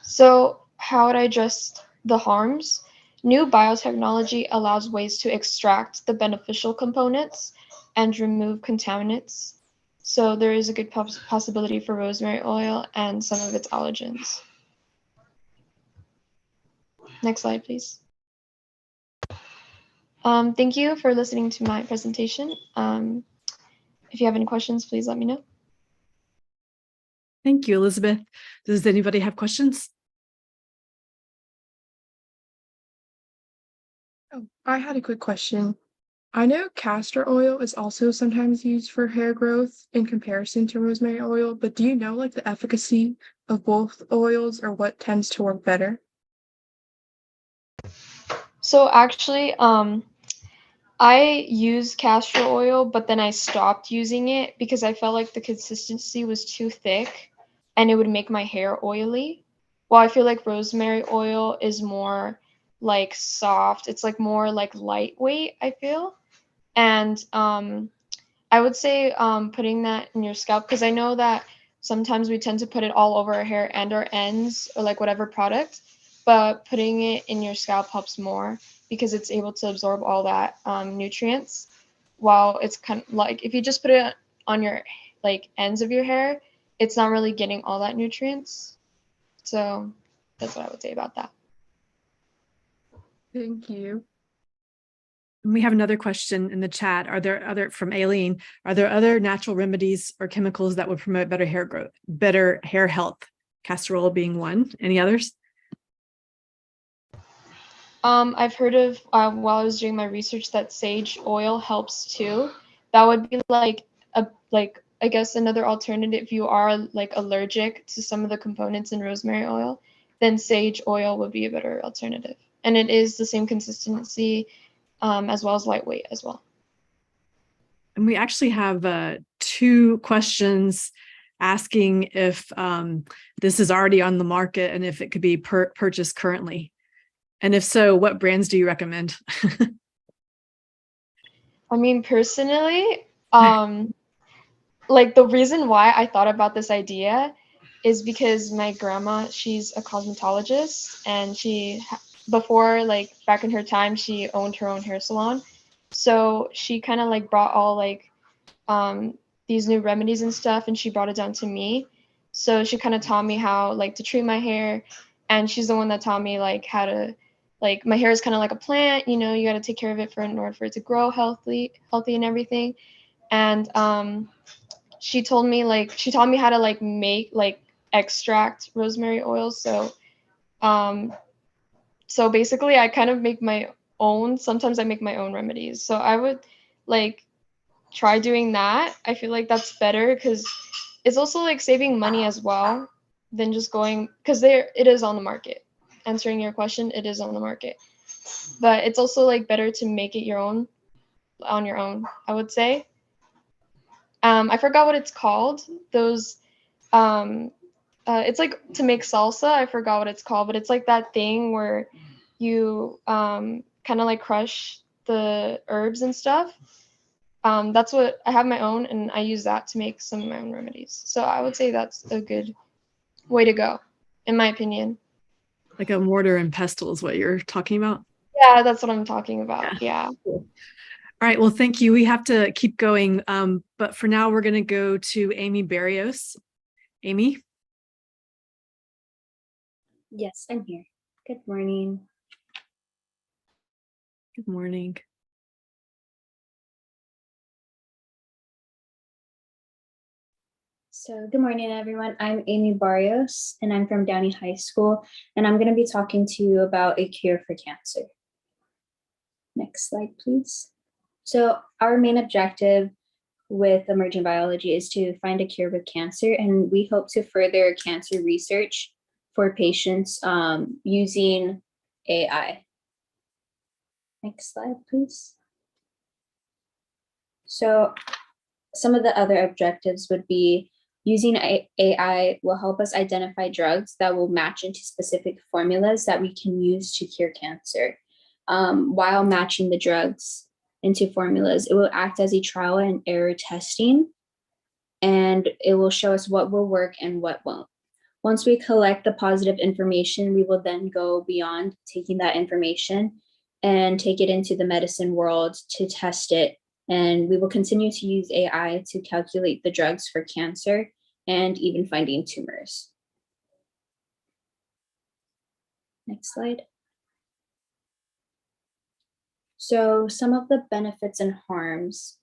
So how would I address the harms? New biotechnology allows ways to extract the beneficial components and remove contaminants. So there is a good possibility for rosemary oil and some of its allergens. Next slide, please. Thank you for listening to my presentation. If you have any questions, please let me know.
Thank you, Elizabeth. Does anybody have questions?
Oh, I had a quick question. I know castor oil is also sometimes used for hair growth in comparison to rosemary oil, but do you know like the efficacy of both oils or what tends to work better?
So actually, I use castor oil, but then I stopped using it because I felt like the consistency was too thick and it would make my hair oily. While I feel like rosemary oil is more like soft, it's like more like lightweight, I feel. And I would say putting that in your scalp, because I know that sometimes we tend to put it all over our hair and our ends or like whatever product, but putting it in your scalp helps more because it's able to absorb all that nutrients. While it's kind of like if you just put it on your like ends of your hair, it's not really getting all that nutrients. So that's what I would say about that.
Thank you.
And we have another question in the chat. Are there other from Aileen? Are there other natural remedies or chemicals that would promote better hair growth, better hair health? Castor oil being one. Any others?
I've heard of while I was doing my research that sage oil helps too. That would be like I guess another alternative if you are like allergic to some of the components in rosemary oil, then sage oil would be a better alternative. And it is the same consistency as well as lightweight as well.
And we actually have 2 questions asking if this is already on the market and if it could be purchased currently. And if so, what brands do you recommend?
I mean, personally, like the reason why I thought about this idea is because my grandma, she's a cosmetologist and she before like back in her time she owned her own hair salon. So she kind of like brought all like these new remedies and stuff and she brought it down to me. So she kind of taught me how like to treat my hair and she's the one that taught me like how to like my hair is kind of like a plant, you know, you got to take care of it in order for it to grow healthy and everything. And she taught me how to like make like extract rosemary oil. So so basically I kind of make my own, sometimes I make my own remedies. So I would like try doing that. I feel like that's better because it's also like saving money as well than just going because it is on the market. Answering your question, it is on the market. But it's also like better to make it your own on your own, I would say. I forgot what it's called. Those it's like to make salsa. I forgot what it's called, but it's like that thing where you kind of like crush the herbs and stuff. That's what I have my own, and I use that to make some of my own remedies. So I would say that's a good way to go, in my opinion.
Like a mortar and pestle is what you're talking about?
Yeah, that's what I'm talking about. Yeah.
Cool. All right. Well, thank you. We have to keep going. But for now, we're going to go to Amy Barrios. Amy?
Yes, I'm here. Good morning.
Good morning.
So good morning, everyone. I'm Amy Barrios, and I'm from Downey High School, and I'm going to be talking to you about a cure for cancer. Next slide, please. So our main objective with emerging biology is to find a cure with cancer, and we hope to further cancer research for patients using AI. Next slide, please. So some of the other objectives would be using AI will help us identify drugs that will match into specific formulas that we can use to cure cancer. While matching the drugs into formulas, it will act as a trial and error testing, and it will show us what will work and what won't. Once we collect the positive information, we will then go beyond taking that information and take it into the medicine world to test it. And we will continue to use AI to calculate the drugs for cancer and even finding tumors. Next slide. So some of the benefits and harms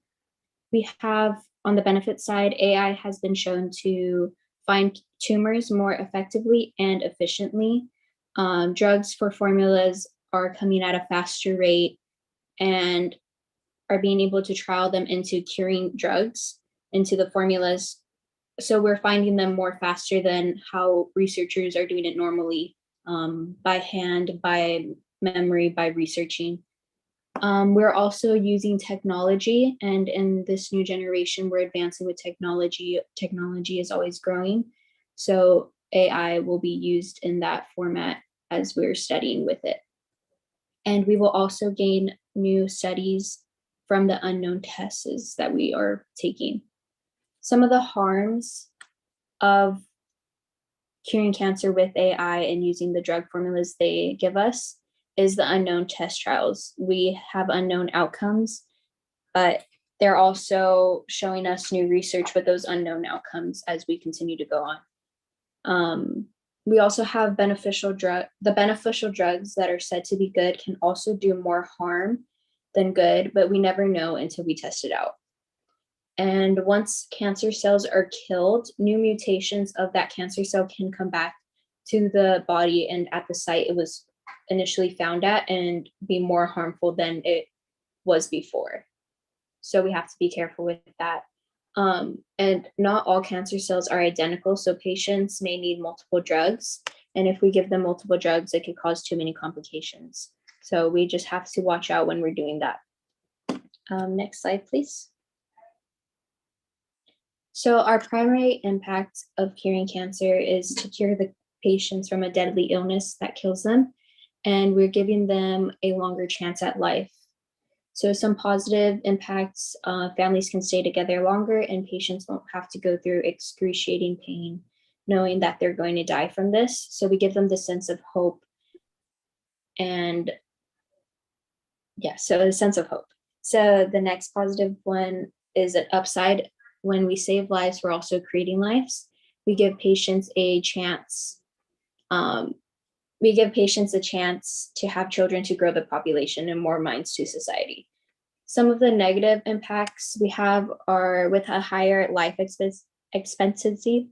we have on the benefit side, AI has been shown to find tumors more effectively and efficiently. Drugs for formulas are coming at a faster rate and are being able to trial them into curing drugs into the formulas. So we're finding them more faster than how researchers are doing it normally, by hand, by memory, by researching. We're also using technology, and in this new generation, we're advancing with technology. Technology is always growing. So AI will be used in that format as we're studying with it. And we will also gain new studies from the unknown tests that we are taking. Some of the harms of curing cancer with AI and using the drug formulas they give us is the unknown test trials. We have unknown outcomes, but they're also showing us new research with those unknown outcomes as we continue to go on. We also have the beneficial drugs that are said to be good can also do more harm than good, but we never know until we test it out. And once cancer cells are killed, new mutations of that cancer cell can come back to the body and at the site it was initially found at and be more harmful than it was before. So we have to be careful with that. And not all cancer cells are identical, so patients may need multiple drugs. And if we give them multiple drugs, it could cause too many complications. So we just have to watch out when we're doing that. Next slide, please. So our primary impact of curing cancer is to cure the patients from a deadly illness that kills them, and we're giving them a longer chance at life. So some positive impacts, families can stay together longer and patients won't have to go through excruciating pain knowing that they're going to die from this. So we give them the sense of hope. And yeah, so a sense of hope. So the next positive one is an upside. When we save lives, we're also creating lives. We give patients a chance. We give patients a chance to have children to grow the population and more minds to society. Some of the negative impacts we have are with a higher life expectancy.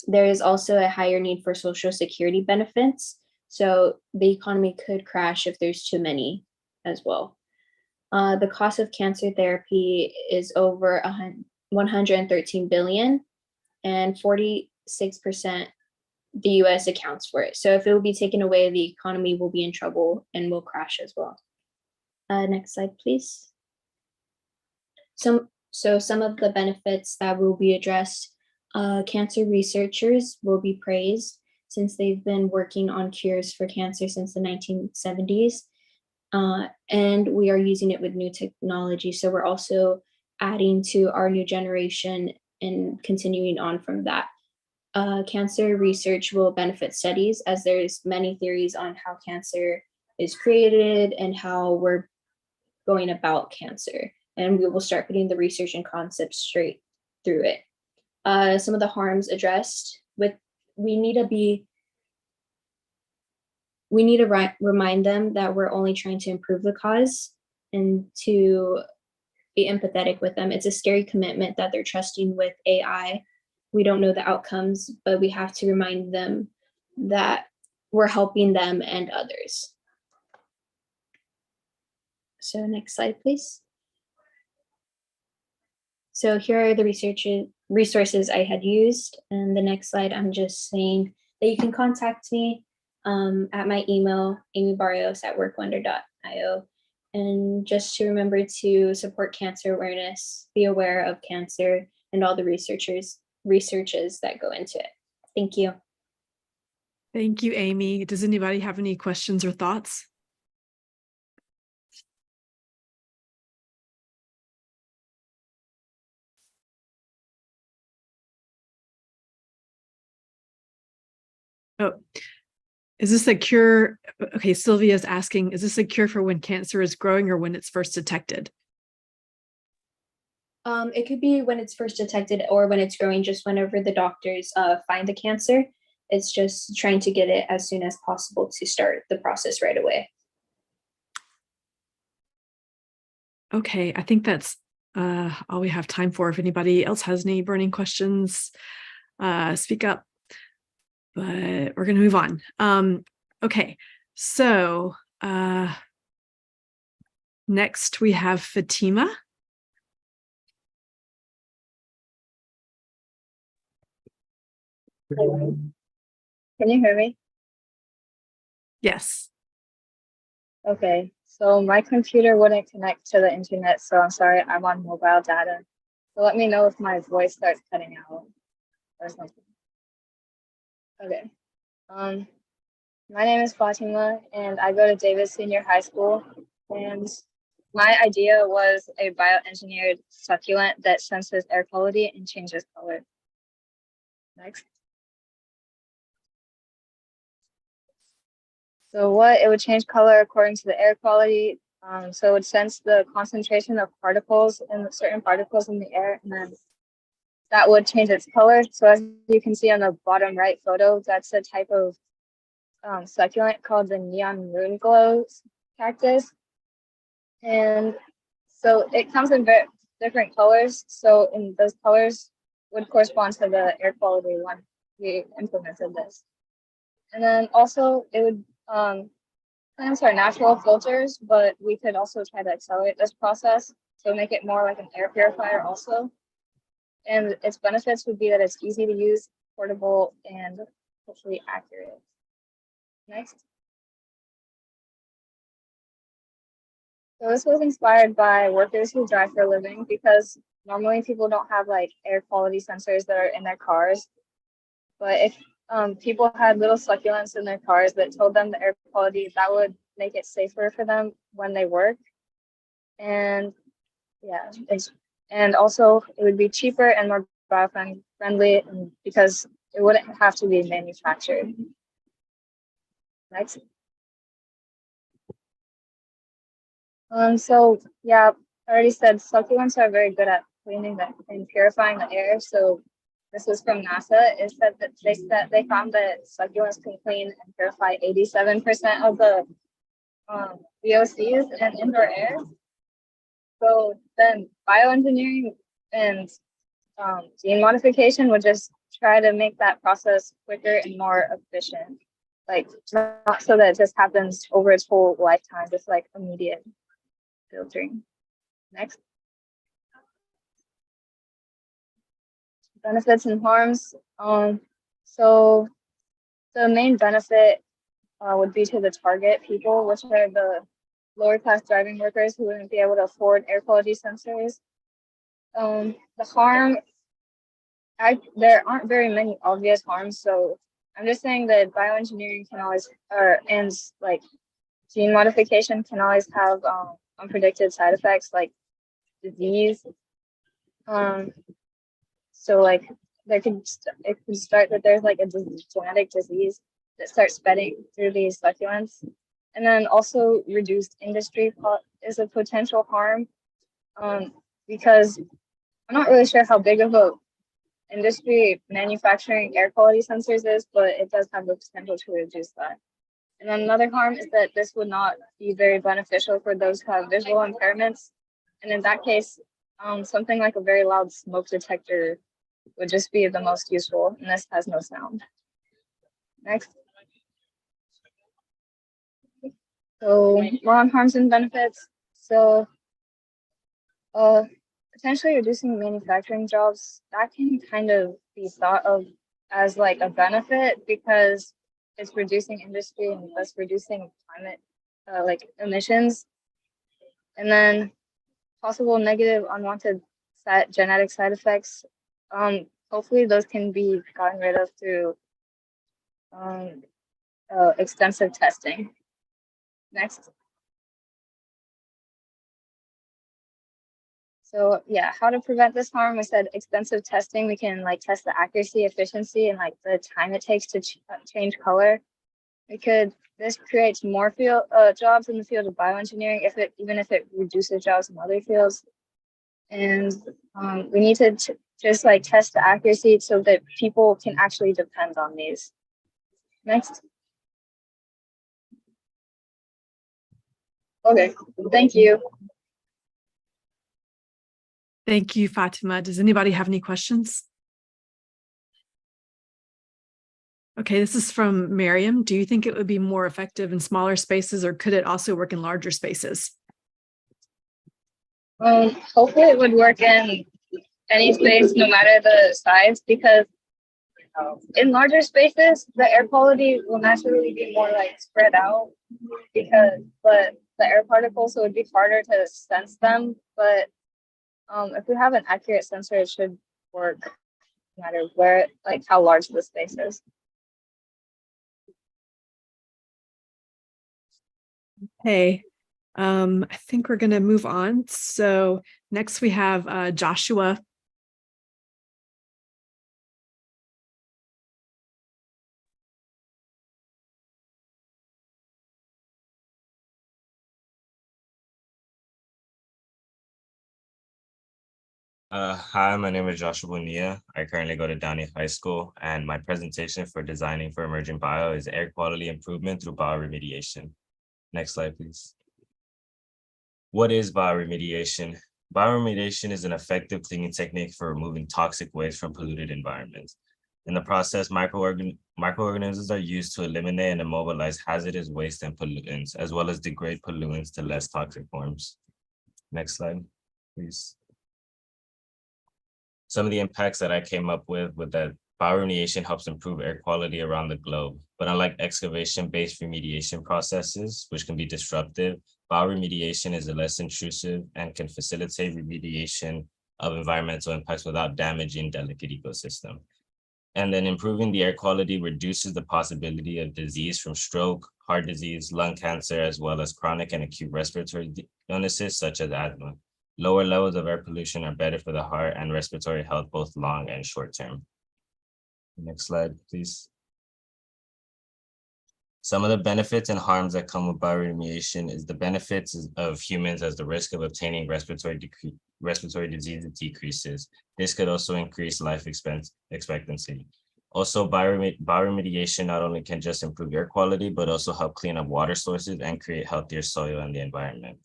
There is also a higher need for Social Security benefits. So the economy could crash if there's too many as well. The cost of cancer therapy is over 113 billion, and 46% the US accounts for it. So if it will be taken away, the economy will be in trouble and will crash as well. Next slide, please. So some of the benefits that will be addressed, cancer researchers will be praised since they've been working on cures for cancer since the 1970s. And we are using it with new technology. So we're also adding to our new generation and continuing on from that. Cancer research will benefit studies as there's many theories on how cancer is created and how we're going about cancer. And we will start putting the research and concepts straight through it. Some of the harms addressed with, we need to remind them that we're only trying to improve the cause and to be empathetic with them. It's a scary commitment that they're trusting with AI we don't know the outcomes, but we have to remind them that we're helping them and others. So next slide, please. So here are the resources I had used. And the next slide, I'm just saying that you can contact me at my email, amybarrios@workwonder.io. And just to remember to support cancer awareness, be aware of cancer and all the researches that go into it. Thank you.
Thank you, Amy. Does anybody have any questions or thoughts? Oh, is this a cure? Okay, Sylvia's asking, is this a cure for when cancer is growing or when it's first detected?
It could be when it's first detected or when it's growing, just whenever the doctors find the cancer. It's just trying to get it as soon as possible to start the process right away.
Okay, I think that's all we have time for. If anybody else has any burning questions, speak up. But we're going to move on. Okay, so next we have Fatima.
Hello. Can you hear me?
Yes.
Okay, so my computer wouldn't connect to the internet, so I'm sorry, I'm on mobile data. So let me know if my voice starts cutting out or something. Okay. My name is Fatima, and I go to Davis Senior High School. And my idea was a bioengineered succulent that senses air quality and changes color. Next. So it would change color according to the air quality. So it would sense the concentration of particles and certain particles in the air, and then that would change its color. So as you can see on the bottom right photo, that's a type of succulent called the neon moon glow cactus. And so it comes in very different colors. So in those colors would correspond to the air quality when we implemented this. And then also it would plants are natural filters, but we could also try to accelerate this process to make it more like an air purifier also. And its benefits would be that it's easy to use, portable, and hopefully accurate. Next. So this was inspired by workers who drive for a living, because normally people don't have like air quality sensors that are in their cars. But if people had little succulents in their cars that told them the air quality, that would make it safer for them when they work. And yeah, and also it would be cheaper and more bio-friendly because it wouldn't have to be manufactured. Next. So yeah, I already said succulents are very good at cleaning and purifying the air. So this is from NASA. It said that they found that succulents can clean and purify 87% of the VOCs and indoor air. So then bioengineering and gene modification would just try to make that process quicker and more efficient. Like not so that it just happens over its whole lifetime, just like immediate filtering. Next. Benefits and harms. So the main benefit would be to the target people, which are the lower class driving workers who wouldn't be able to afford air quality sensors. The harm, there aren't very many obvious harms, so I'm just saying that bioengineering can always, and like gene modification can always have unpredicted side effects like disease. So like it could start that there's like a genetic disease that starts spreading through these succulents. And then also reduced industry is a potential harm because I'm not really sure how big of a industry manufacturing air quality sensors is, but it does have the potential to reduce that. And then another harm is that this would not be very beneficial for those who have visual impairments. And in that case, something like a very loud smoke detector would just be the most useful, and this has no sound. Next. So more on harms and benefits. So potentially reducing manufacturing jobs, that can kind of be thought of as like a benefit because it's reducing industry and thus reducing climate like emissions. And then possible negative unwanted genetic side effects. Hopefully those can be gotten rid of through extensive testing. Next. So yeah, how to prevent this harm? We said extensive testing. We can like test the accuracy, efficiency, and like the time it takes to change color. This creates more field jobs in the field of bioengineering even if it reduces jobs in other fields. And we need to just like test the accuracy so that people can actually depend on these. Next. Okay, thank you.
Thank you, Fatima. Does anybody have any questions? Okay, this is from Miriam. Do you think it would be more effective in smaller spaces or could it also work in larger spaces?
Hopefully it would work in any space, no matter the size, because in larger spaces, the air quality will naturally be more like spread out but the air particles, so it would be harder to sense them. But if we have an accurate sensor, it should work no matter where, like how large the space is.
Hey, I think we're going to move on. So next we have Joshua.
Hi, my name is Joshua Bonilla. I currently go to Downey High School, and my presentation for designing for emerging bio is air quality improvement through bioremediation. Next slide, please. What is bioremediation? Bioremediation is an effective cleaning technique for removing toxic waste from polluted environments. In the process, microorganisms are used to eliminate and immobilize hazardous waste and pollutants, as well as degrade pollutants to less toxic forms. Next slide, please. Some of the impacts that I came up with that bioremediation helps improve air quality around the globe. But unlike excavation-based remediation processes, which can be disruptive, bioremediation is less intrusive and can facilitate remediation of environmental impacts without damaging delicate ecosystem. And then improving the air quality reduces the possibility of disease from stroke, heart disease, lung cancer, as well as chronic and acute respiratory illnesses such as asthma. Lower levels of air pollution are better for the heart and respiratory health, both long and short term. Next slide, please. Some of the benefits and harms that come with bioremediation is the benefits of humans as the risk of obtaining respiratory disease decreases. This could also increase life expectancy. Also, bioremediation not only can just improve air quality, but also help clean up water sources and create healthier soil in the environment.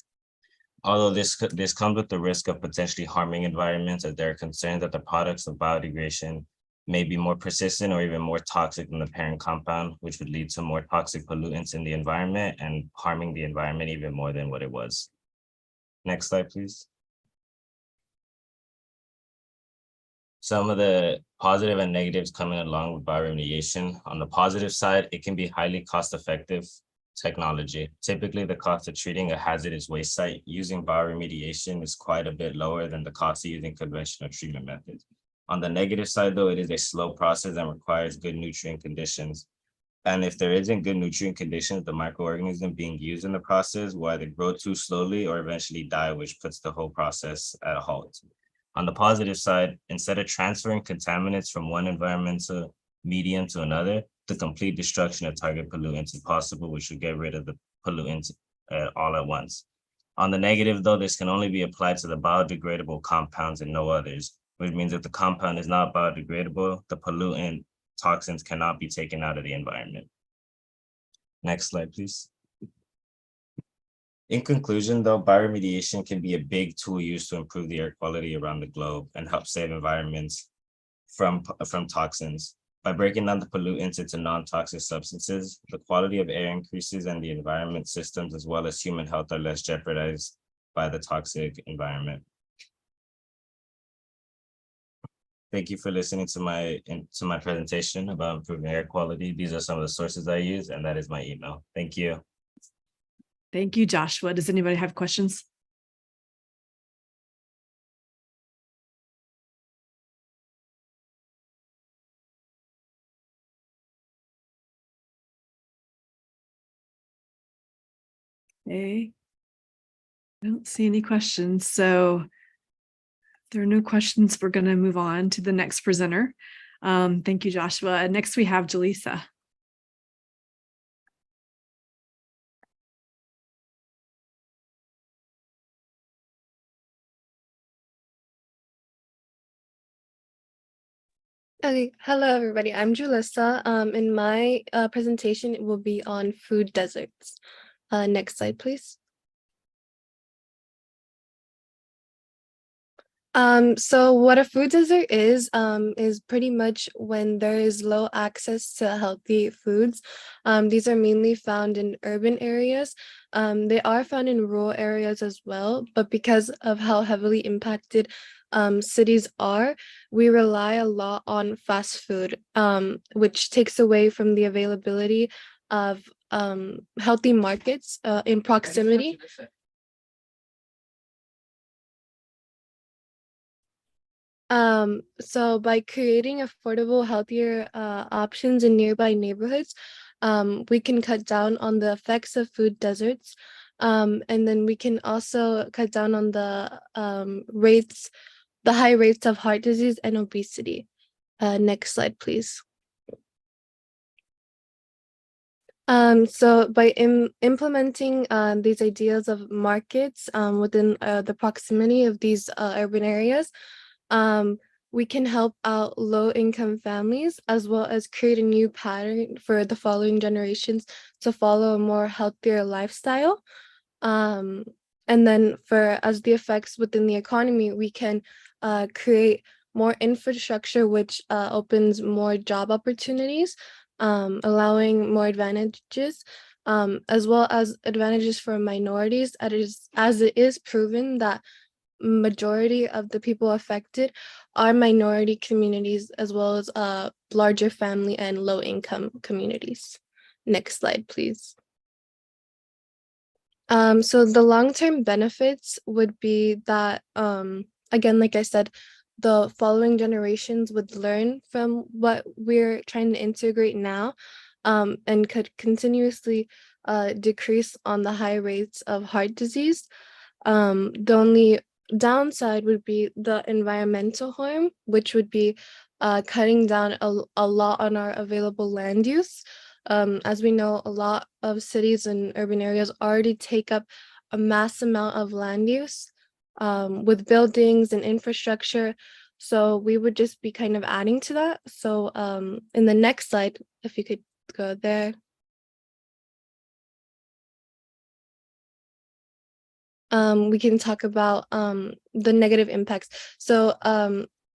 Although this comes with the risk of potentially harming environments, as there are concerns that the products of biodegradation may be more persistent or even more toxic than the parent compound, which would lead to more toxic pollutants in the environment and harming the environment even more than what it was. Next slide, please. Some of the positive and negatives coming along with bioremediation. On the positive side, it can be highly cost-effective technology. Typically, the cost of treating a hazardous waste site using bioremediation is quite a bit lower than the cost of using conventional treatment methods. On the negative side, though, it is a slow process and requires good nutrient conditions. And if there isn't good nutrient conditions, the microorganism being used in the process will either grow too slowly or eventually die, which puts the whole process at a halt. On the positive side, instead of transferring contaminants from one environmental medium to another, the complete destruction of target pollutants is possible, which would get rid of the pollutants all at once. On the negative, though, this can only be applied to the biodegradable compounds and no others, which means if the compound is not biodegradable, the pollutant toxins cannot be taken out of the environment. Next slide, please. In conclusion, though, bioremediation can be a big tool used to improve the air quality around the globe and help save environments. from toxins. By breaking down the pollutants into non-toxic substances, the quality of air increases and the environment systems as well as human health are less jeopardized by the toxic environment. Thank you for listening to my presentation about improving air quality. These are some of the sources I use, and that is my email. Thank you.
Thank you, Joshua. Does anybody have questions? Okay. I don't see any questions. So if there are no questions, we're going to move on to the next presenter. Thank you, Joshua. Next, we have Jaleesa.
Okay, hello everybody. I'm Julissa. In my presentation, it will be on food deserts. Next slide, please. So what a food desert is pretty much when there is low access to healthy foods. These are mainly found in urban areas. They are found in rural areas as well, but because of how heavily impacted cities are, we rely a lot on fast food, which takes away from the availability of healthy markets in proximity. So by creating affordable, healthier options in nearby neighborhoods, we can cut down on the effects of food deserts. And then we can also cut down on the high rates of heart disease and obesity. Next slide, please. So by implementing these ideas of markets within the proximity of these urban areas, we can help out low-income families as well as create a new pattern for the following generations to follow a more healthier lifestyle. And then as the effects within the economy, we can create more infrastructure, which opens more job opportunities, allowing more advantages, as well as advantages for minorities, as it is proven that majority of the people affected are minority communities as well as larger family and low income communities. Next slide, please. So the long-term benefits would be that, again, like I said, the following generations would learn from what we're trying to integrate now, and could continuously decrease on the high rates of heart disease. The only downside would be the environmental harm, which would be cutting down a lot on our available land use. As we know, a lot of cities and urban areas already take up a mass amount of land use with buildings and infrastructure. So we would just be kind of adding to that. So in the next slide, if you could go there. We can talk about the negative impacts. So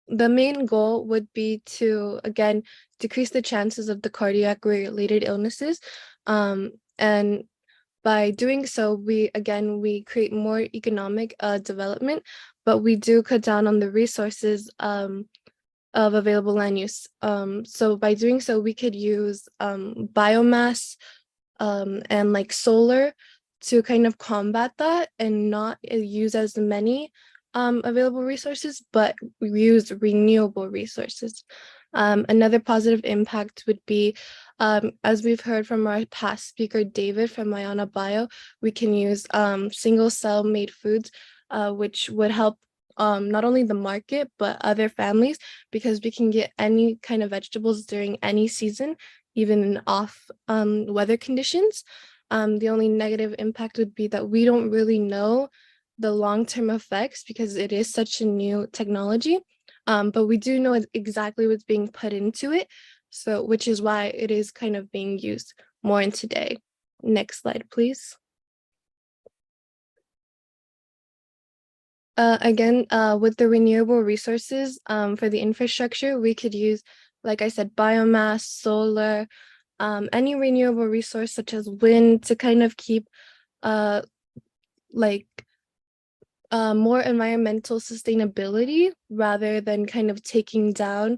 the main goal would be to, again, decrease the chances of the cardiac related illnesses. And by doing so, we create more economic development, but we do cut down on the resources of available land use. So by doing so, we could use biomass and like solar to kind of combat that and not use as many available resources, but we use renewable resources. Another positive impact would be, as we've heard from our past speaker, David from Mayana Bio, we can use single cell made foods, which would help not only the market, but other families, because we can get any kind of vegetables during any season, even in off weather conditions. The only negative impact would be that we don't really know the long-term effects because it is such a new technology, but we do know exactly what's being put into it, so which is why it is kind of being used more in today. Next slide, please. Again, with the renewable resources, for the infrastructure, we could use, like I said, biomass, solar, any renewable resource such as wind to kind of keep like more environmental sustainability rather than kind of taking down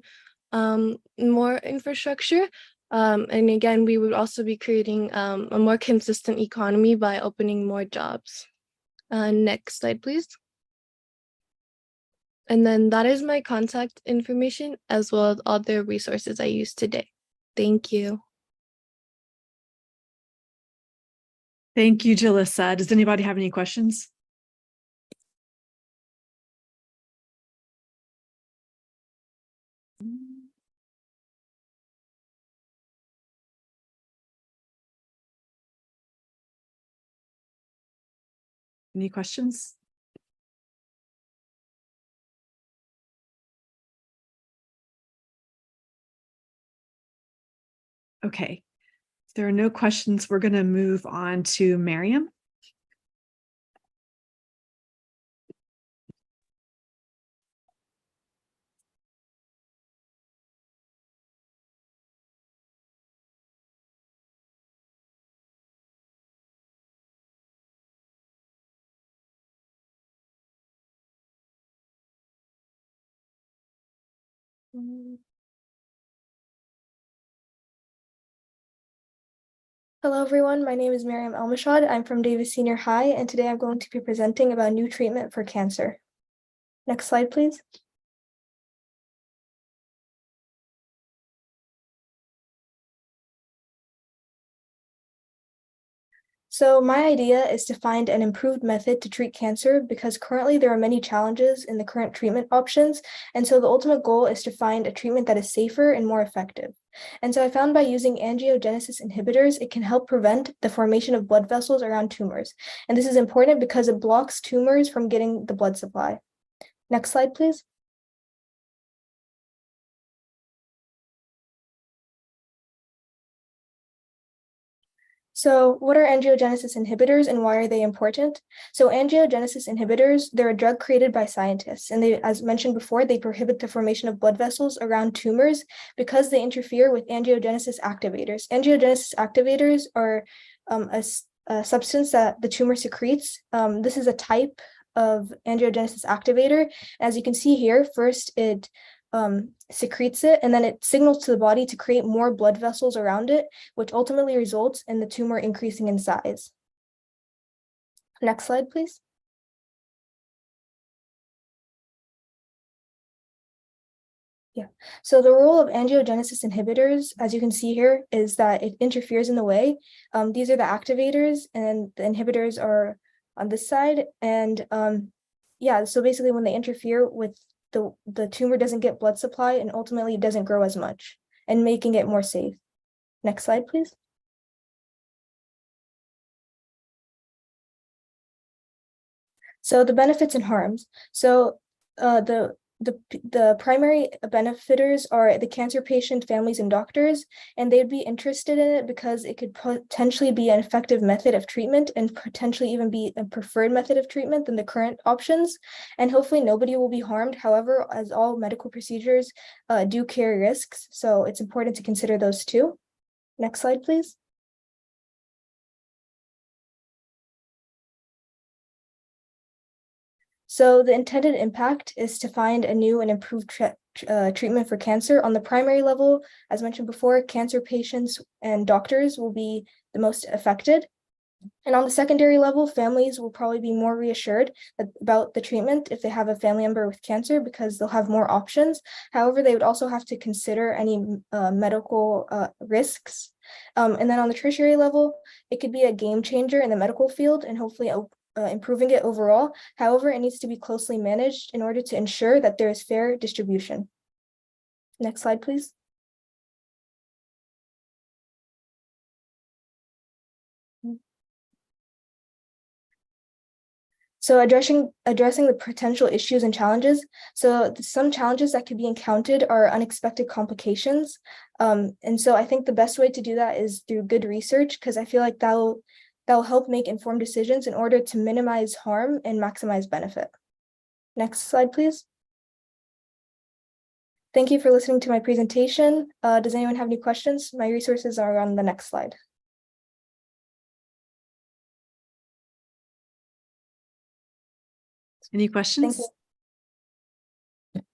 more infrastructure. And again, we would also be creating a more consistent economy by opening more jobs. Next slide, please. And then that is my contact information as well as other resources I used today. Thank you.
Thank you, Jalissa. Does anybody have any questions? Any questions? Okay, if there are no questions, we're going to move on to Miriam.
Hello everyone, my name is Miriam Elmashad. I'm from Davis Senior High, and today I'm going to be presenting about new treatment for cancer. Next slide, please. So my idea is to find an improved method to treat cancer because currently there are many challenges in the current treatment options. And so the ultimate goal is to find a treatment that is safer and more effective. And so I found by using angiogenesis inhibitors, it can help prevent the formation of blood vessels around tumors. And this is important because it blocks tumors from getting the blood supply. Next slide, please. So what are angiogenesis inhibitors and why are they important? So angiogenesis inhibitors, they're a drug created by scientists. And they, as mentioned before, they prohibit the formation of blood vessels around tumors because they interfere with angiogenesis activators. Angiogenesis activators are a substance that the tumor secretes. This is a type of angiogenesis activator. As you can see here, first it secretes it, and then it signals to the body to create more blood vessels around it, which ultimately results in the tumor increasing in size. Next slide, please. Yeah, so the role of angiogenesis inhibitors, as you can see here, is that it interferes in the way. These are the activators, and the inhibitors are on this side. And yeah, so basically when they interfere with the tumor doesn't get blood supply and ultimately it doesn't grow as much and making it more safe. Next slide, please. So the benefits and harms. So the primary benefiters are the cancer patient families and doctors, and they'd be interested in it because it could potentially be an effective method of treatment and potentially even be a preferred method of treatment than the current options. And hopefully nobody will be harmed. However, as all medical procedures do carry risks, so it's important to consider those too. Next slide, please. So the intended impact is to find a new and improved treatment for cancer. On the primary level, as mentioned before, cancer patients and doctors will be the most affected. And on the secondary level, families will probably be more reassured about the treatment if they have a family member with cancer because they'll have more options. However, they would also have to consider any medical risks. And then on the tertiary level, it could be a game changer in the medical field and hopefully improving it overall. However, it needs to be closely managed in order to ensure that there is fair distribution. Next slide, please. So addressing the potential issues and challenges. So some challenges that could be encountered are unexpected complications. And so I think the best way to do that is through good research, because I feel like that'll help make informed decisions in order to minimize harm and maximize benefit. Next slide, please. Thank you for listening to my presentation. Does anyone have any questions? My resources are on the next slide.
Any questions?
Thank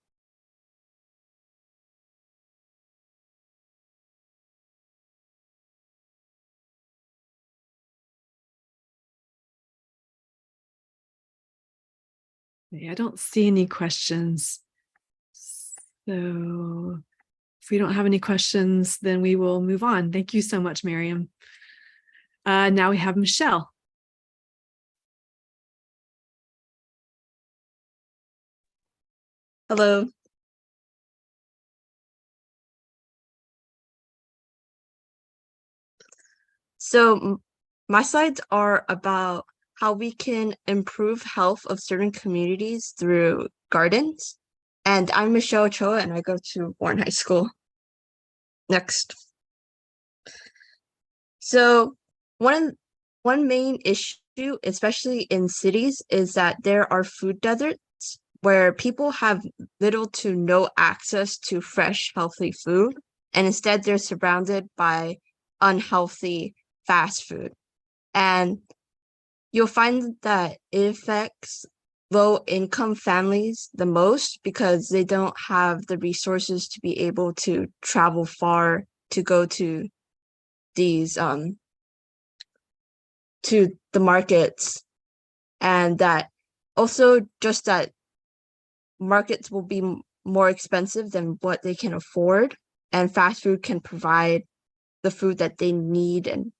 you.
Yeah, I don't see any questions. So if we don't have any questions, then we will move on. Thank you so much, Miriam. Now we have Michelle.
Hello. So my slides are about how we can improve health of certain communities through gardens. And I'm Michelle Ochoa and I go to Warren High School. Next. So one main issue, especially in cities, is that there are food deserts where people have little to no access to fresh, healthy food. And instead they're surrounded by unhealthy fast food. And you'll find that it affects low income families the most because they don't have the resources to be able to travel far to go to these to the markets, and that also just that markets will be more expensive than what they can afford, and fast food can provide the food that they need. And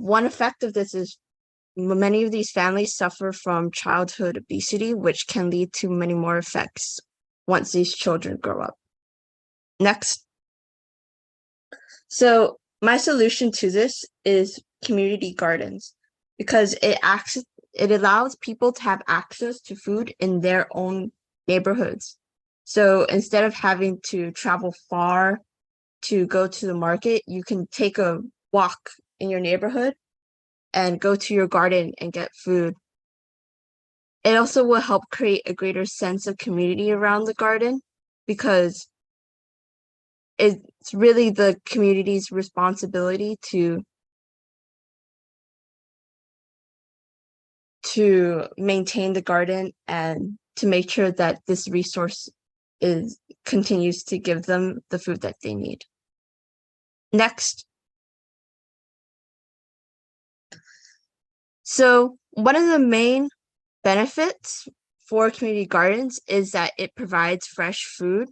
one effect of this is many of these families suffer from childhood obesity, which can lead to many more effects once these children grow up. Next. So my solution to this is community gardens, because it allows people to have access to food in their own neighborhoods. So instead of having to travel far to go to the market, you can take a walk in your neighborhood and go to your garden and get food. It also will help create a greater sense of community around the garden, because it's really the community's responsibility to maintain the garden and to make sure that this resource continues to give them the food that they need. Next. So one of the main benefits for community gardens is that it provides fresh food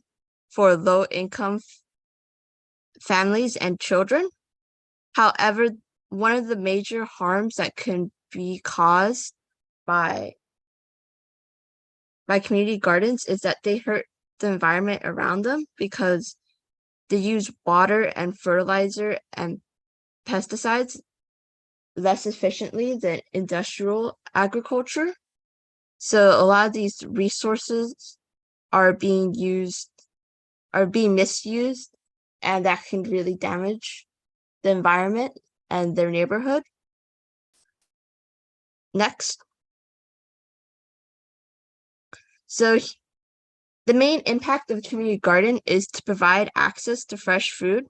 for low-income families and children. However, one of the major harms that can be caused by community gardens is that they hurt the environment around them, because they use water and fertilizer and pesticides less efficiently than industrial agriculture. So a lot of these resources are being misused, and that can really damage the environment and their neighborhood. Next. So the main impact of a community garden is to provide access to fresh food.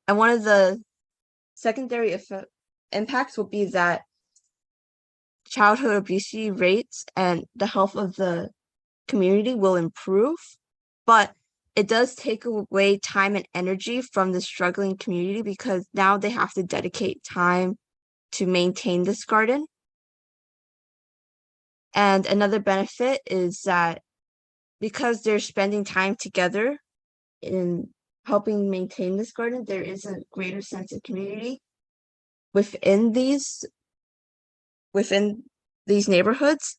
And one of the secondary impacts will be that childhood obesity rates and the health of the community will improve, but it does take away time and energy from the struggling community, because now they have to dedicate time to maintain this garden. And another benefit is that because they're spending time together in helping maintain this garden, there is a greater sense of community within these neighborhoods,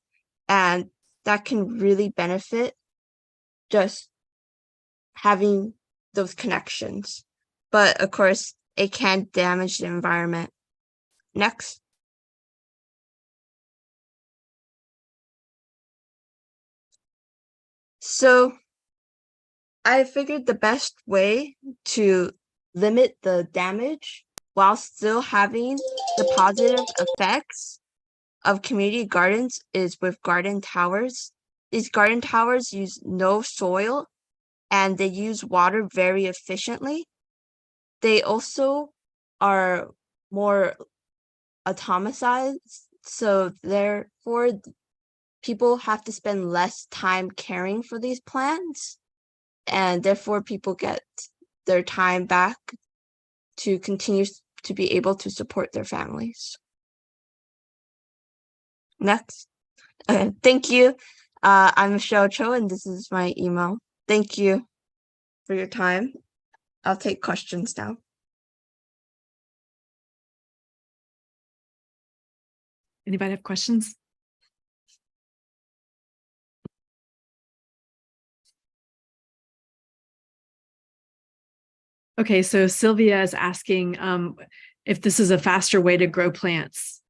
and that can really benefit just having those connections. But of course, it can damage the environment. Next. So I figured the best way to limit the damage while still having the positive effects of community gardens is with garden towers. These garden towers use no soil and they use water very efficiently. They also are more atomicized, so therefore people have to spend less time caring for these plants, and therefore people get their time back to continue to be able to support their families. Next. Thank you. I'm Michelle Cho, and this is my email. Thank you for your time. I'll take questions now.
Anybody have questions? Okay, so Sylvia is asking if this is a faster way to grow plants.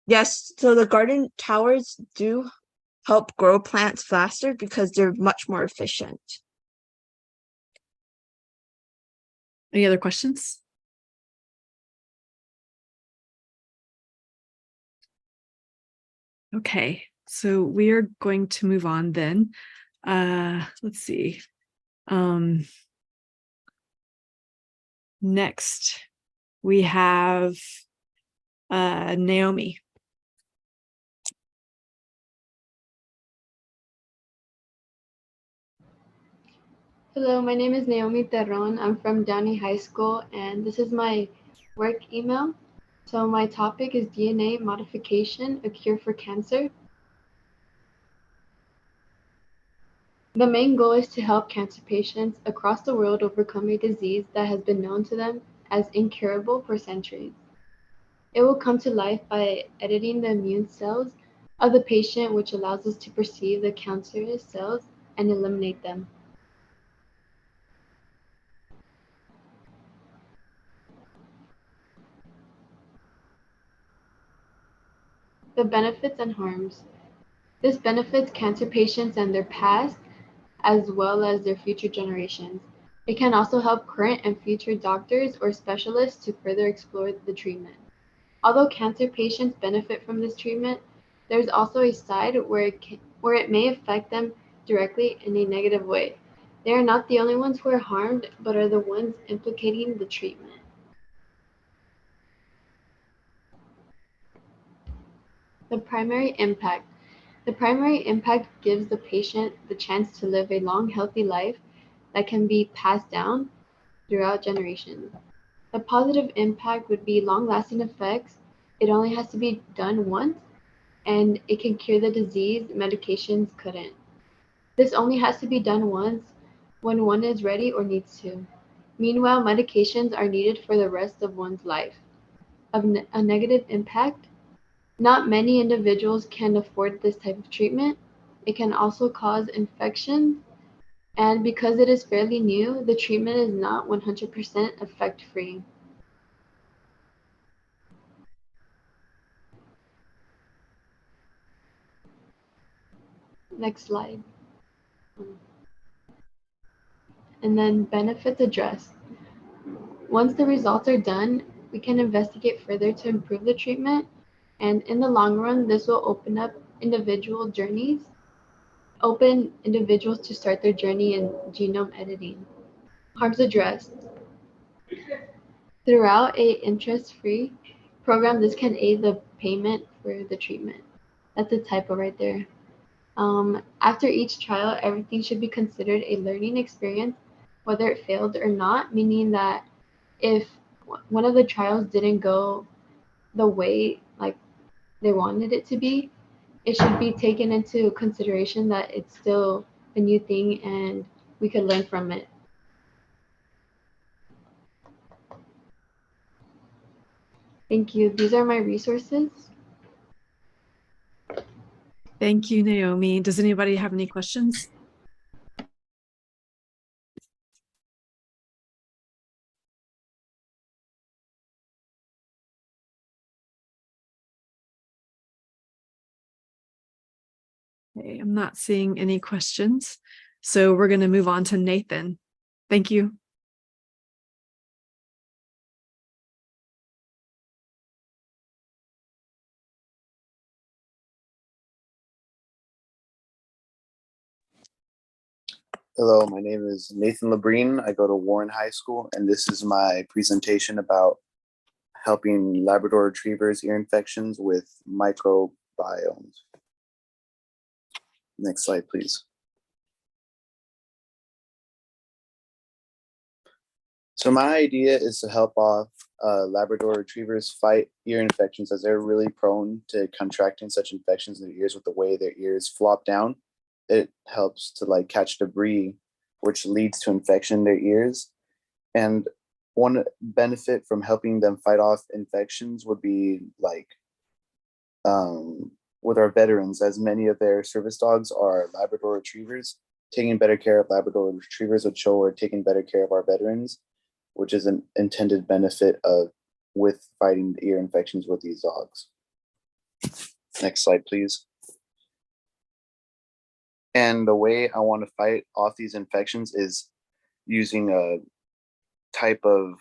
Yes, so the garden towers do help grow plants faster because they're much more efficient.
Any other questions? Okay, so we are going to move on then. Let's see. Next, we have Naomi.
Hello, my name is Naomi Terron. I'm from Downey High School, and this is my work email. So my topic is DNA modification, a cure for cancer. The main goal is to help cancer patients across the world overcome a disease that has been known to them as incurable for centuries. It will come to life by editing the immune cells of the patient, which allows us to perceive the cancerous cells and eliminate them. The benefits and harms. This benefits cancer patients and their past, as well as their future generations. It can also help current and future doctors or specialists to further explore the treatment. Although cancer patients benefit from this treatment, there's also a side where it may affect them directly in a negative way. They are not the only ones who are harmed, but are the ones implicating the treatment. The primary impact. The primary impact gives the patient the chance to live a long, healthy life that can be passed down throughout generations. The positive impact would be long-lasting effects. It only has to be done once, and it can cure the disease medications couldn't. This only has to be done once when one is ready or needs to. Meanwhile, medications are needed for the rest of one's life. A negative impact. Not many individuals can afford this type of treatment. It can also cause infections, and because it is fairly new, the treatment is not 100% effect-free. Next slide. And then benefits addressed. Once the results are done, we can investigate further to improve the treatment, and in the long run, this will open individuals to start their journey in genome editing. Harms addressed. Throughout a interest-free program, this can aid the payment for the treatment. That's a typo right there. After each trial, everything should be considered a learning experience, whether it failed or not, meaning that if one of the trials didn't go the way like they wanted it to be, it should be taken into consideration that it's still a new thing and we could learn from it. Thank you. These are my resources.
Thank you, Naomi. Does anybody have any questions? Okay, I'm not seeing any questions. So we're going to move on to Nathan. Thank you.
Hello, my name is Nathan Labrine. I go to Warren High School, and this is my presentation about helping Labrador retrievers ear infections with microbiomes. Next slide, please. So my idea is to help off Labrador retrievers fight ear infections, as they're really prone to contracting such infections in their ears with the way their ears flop down. It helps to like catch debris, which leads to infection in their ears. And one benefit from helping them fight off infections would be like with our veterans, as many of their service dogs are Labrador retrievers. Taking better care of Labrador retrievers would show we're taking better care of our veterans, which is an intended benefit of with fighting the ear infections with these dogs. Next slide, please. And the way I want to fight off these infections is using a type of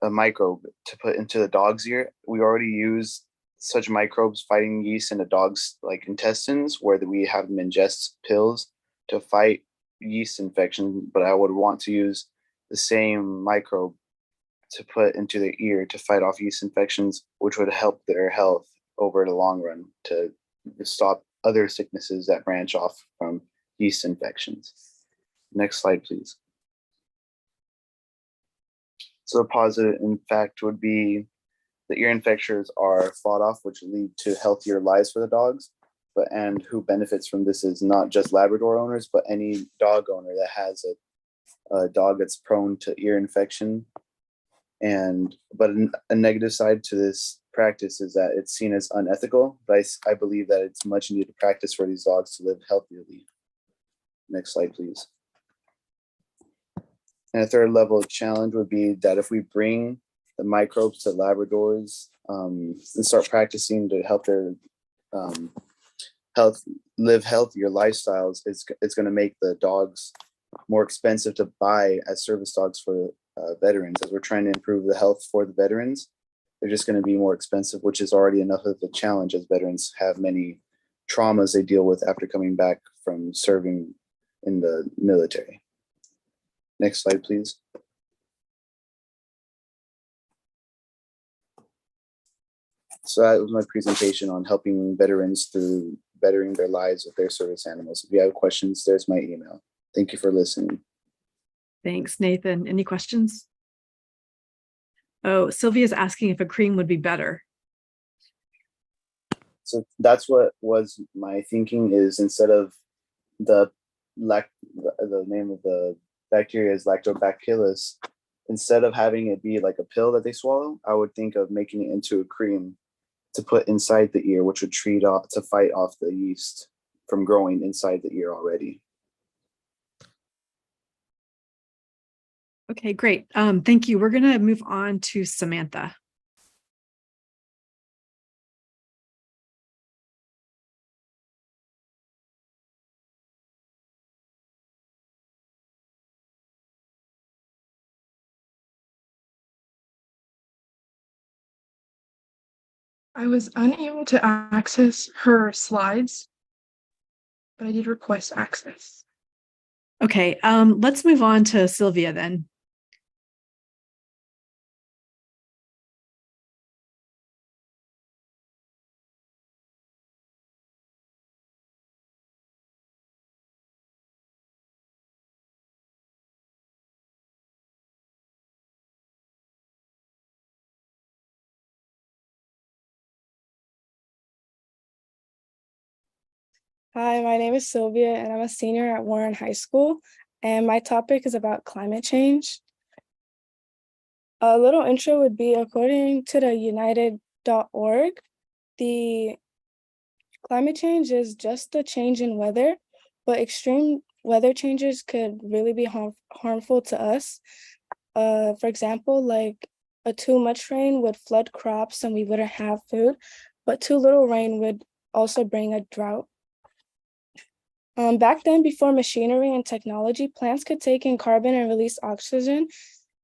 a microbe to put into the dog's ear. We already use such microbes fighting yeast in the dog's like intestines, where we have them ingest pills to fight yeast infection, but I would want to use the same microbe to put into their ear to fight off yeast infections, which would help their health over the long run to stop other sicknesses that branch off from yeast infections. Next slide, please. So the positive impact would be the ear infections are fought off, which lead to healthier lives for the dogs. And who benefits from this is not just Labrador owners, but any dog owner that has a dog that's prone to ear infection. But a negative side to this practice is that it's seen as unethical, but I believe that it's much needed practice for these dogs to live healthily. Next slide, please. And a third level of challenge would be that if we bring the microbes to Labradors and start practicing to help their live healthier lifestyles, it's going to make the dogs more expensive to buy as service dogs for veterans. As we're trying to improve the health for the veterans, they're just going to be more expensive, which is already enough of a challenge, as veterans have many traumas they deal with after coming back from serving in the military. Next slide, please. So that was my presentation on helping veterans through bettering their lives with their service animals. If you have questions, there's my email. Thank you for listening.
Thanks, Nathan. Any questions? Oh, Sylvia's asking if a cream would be better.
So that's what was my thinking, is instead of the name of the bacteria is Lactobacillus, instead of having it be like a pill that they swallow, I would think of making it into a cream to put inside the ear, which would fight off the yeast from growing inside the ear already.
Okay, great. Thank you. We're going to move on to Samantha.
I was unable to access her slides, but I did request access.
Okay, let's move on to Sylvia then.
Hi, my name is Sylvia, and I'm a senior at Warren High School, and my topic is about climate change. A little intro would be, according to the united.org, the climate change is just a change in weather, but extreme weather changes could really be harmful to us. For example, like too much rain would flood crops and we wouldn't have food, but too little rain would also bring a drought. Back then, before machinery and technology, plants could take in carbon and release oxygen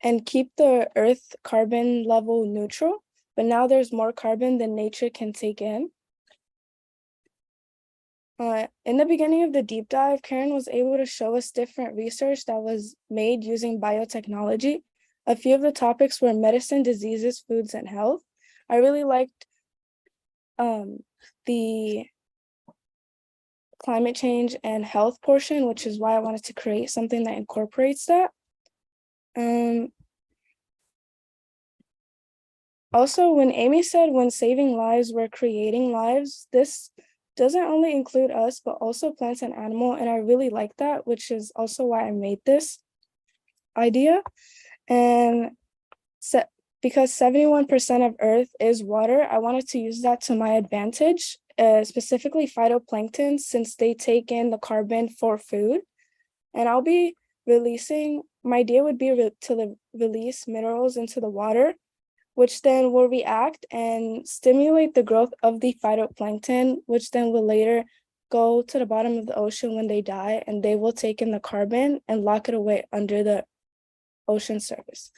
and keep the Earth carbon level neutral. But now there's more carbon than nature can take in. In the beginning of the deep dive, Karen was able to show us different research that was made using biotechnology. A few of the topics were medicine, diseases, foods, and health. I really liked the climate change and health portion, which is why I wanted to create something that incorporates that. Also, when Amy said when saving lives, we're creating lives, this doesn't only include us, but also plants and animal. And I really like that, which is also why I made this idea. And because 71% of Earth is water, I wanted to use that to my advantage, specifically phytoplankton, since they take in the carbon for food. And I'll be my idea would be to release minerals into the water, which then will react and stimulate the growth of the phytoplankton, which then will later go to the bottom of the ocean when they die, and they will take in the carbon and lock it away under the ocean surface.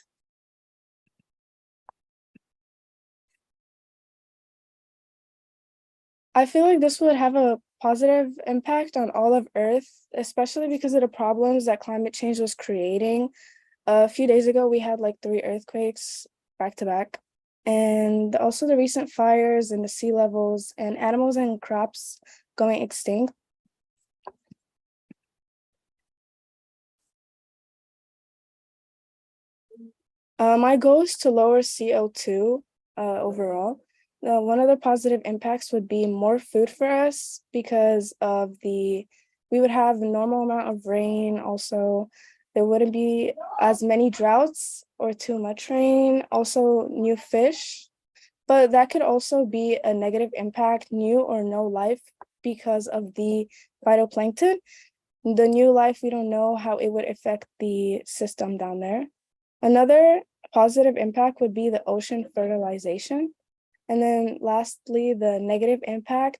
I feel like this would have a positive impact on all of Earth, especially because of the problems that climate change was creating. A few days ago, we had like 3 earthquakes back to back. And also the recent fires and the sea levels and animals and crops going extinct. My goal is to lower CO2 overall. One of the positive impacts would be more food for us because of we would have a normal amount of rain. Also, there wouldn't be as many droughts or too much rain, also new fish, but that could also be a negative impact, new or no life because of the phytoplankton. The new life, we don't know how it would affect the system down there. Another positive impact would be the ocean fertilization. And then lastly, the negative impact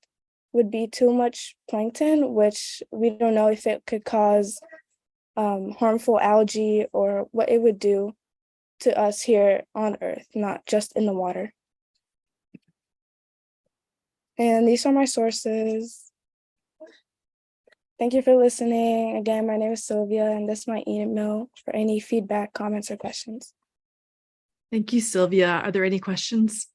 would be too much plankton, which we don't know if it could cause harmful algae or what it would do to us here on Earth, not just in the water. And these are my sources. Thank you for listening. Again, my name is Sylvia, and this is my email for any feedback, comments, or questions.
Thank you, Sylvia. Are there any questions?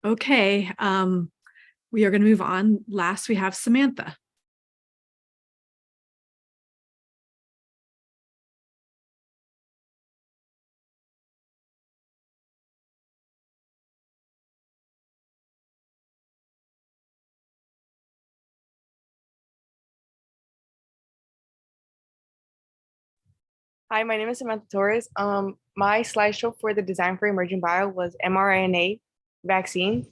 Okay, we are going to move on. Last, we have Samantha.
Hi, my name is Samantha Torres. My slideshow for the design for Emerging Bio was mRNA vaccine.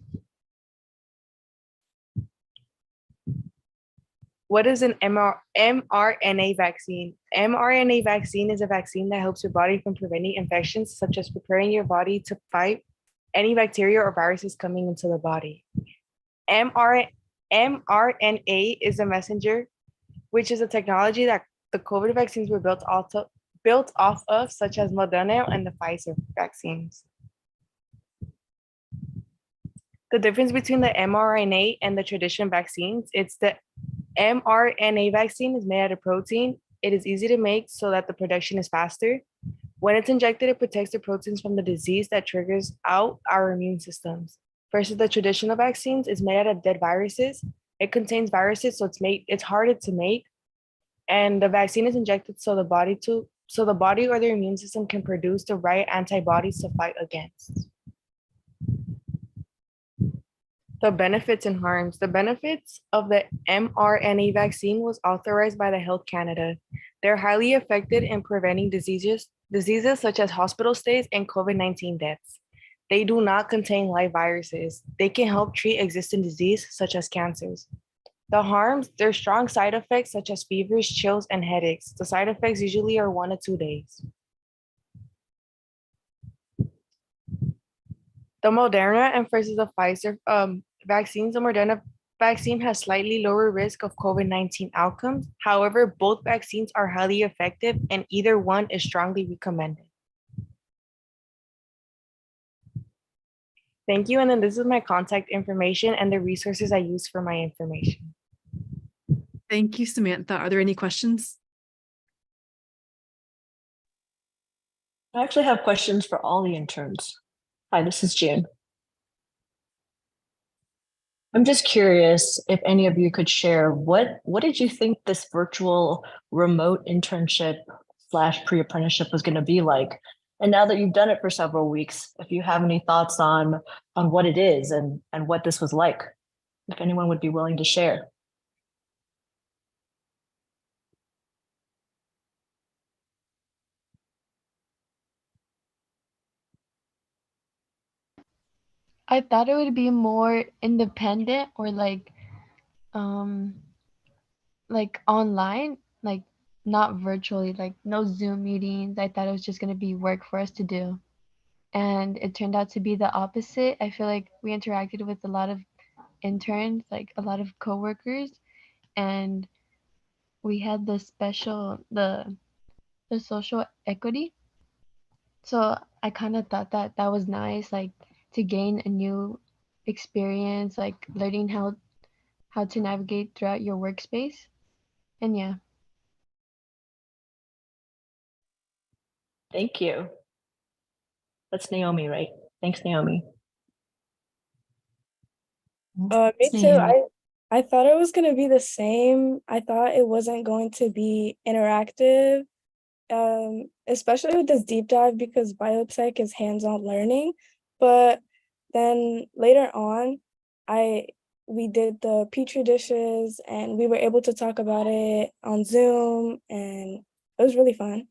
What is an mRNA vaccine? mRNA vaccine is a vaccine that helps your body from preventing infections, such as preparing your body to fight any bacteria or viruses coming into the body. mRNA is a messenger, which is a technology that the COVID vaccines were built off of, such as Moderna and the Pfizer vaccines. The difference between the mRNA and the traditional vaccines, it's the mRNA vaccine is made out of protein. It is easy to make so that the production is faster. When it's injected, it protects the proteins from the disease that triggers out our immune systems. Versus the traditional vaccines is made out of dead viruses. It contains viruses, so it's harder to make. And the vaccine is injected so the body or their immune system can produce the right antibodies to fight against. The benefits and harms. The benefits of the mRNA vaccine was authorized by the Health Canada. They're highly effective in preventing diseases such as hospital stays and COVID-19 deaths. They do not contain live viruses. They can help treat existing disease such as cancers. The harms, there's strong side effects such as fevers, chills, and headaches. The side effects usually are 1 to 2 days. The Moderna and versus the Pfizer vaccines, the Moderna vaccine has slightly lower risk of COVID-19 outcomes. However, both vaccines are highly effective and either one is strongly recommended. Thank you. And then this is my contact information and the resources I use for my information.
Thank you, Samantha. Are there any questions?
I actually have questions for all the interns. Hi, this is June. I'm just curious if any of you could share what did you think this virtual remote internship / pre-apprenticeship was going to be like? And now that you've done it for several weeks, if you have any thoughts on what it is and what this was like, if anyone would be willing to share.
I thought it would be more independent or like online, like not virtually, like no Zoom meetings. I thought it was just going to be work for us to do. And it turned out to be the opposite. I feel like we interacted with a lot of interns, like a lot of coworkers, and we had the social equity. So I kind of thought that that was nice, like to gain a new experience, like learning how to navigate throughout your workspace. And yeah.
Thank you. That's Naomi, right? Thanks, Naomi.
Me too. I thought it was going to be the same. I thought it wasn't going to be interactive, especially with this deep dive because biotech is hands-on learning. But then later on, we did the petri dishes and we were able to talk about it on Zoom, and it was really fun.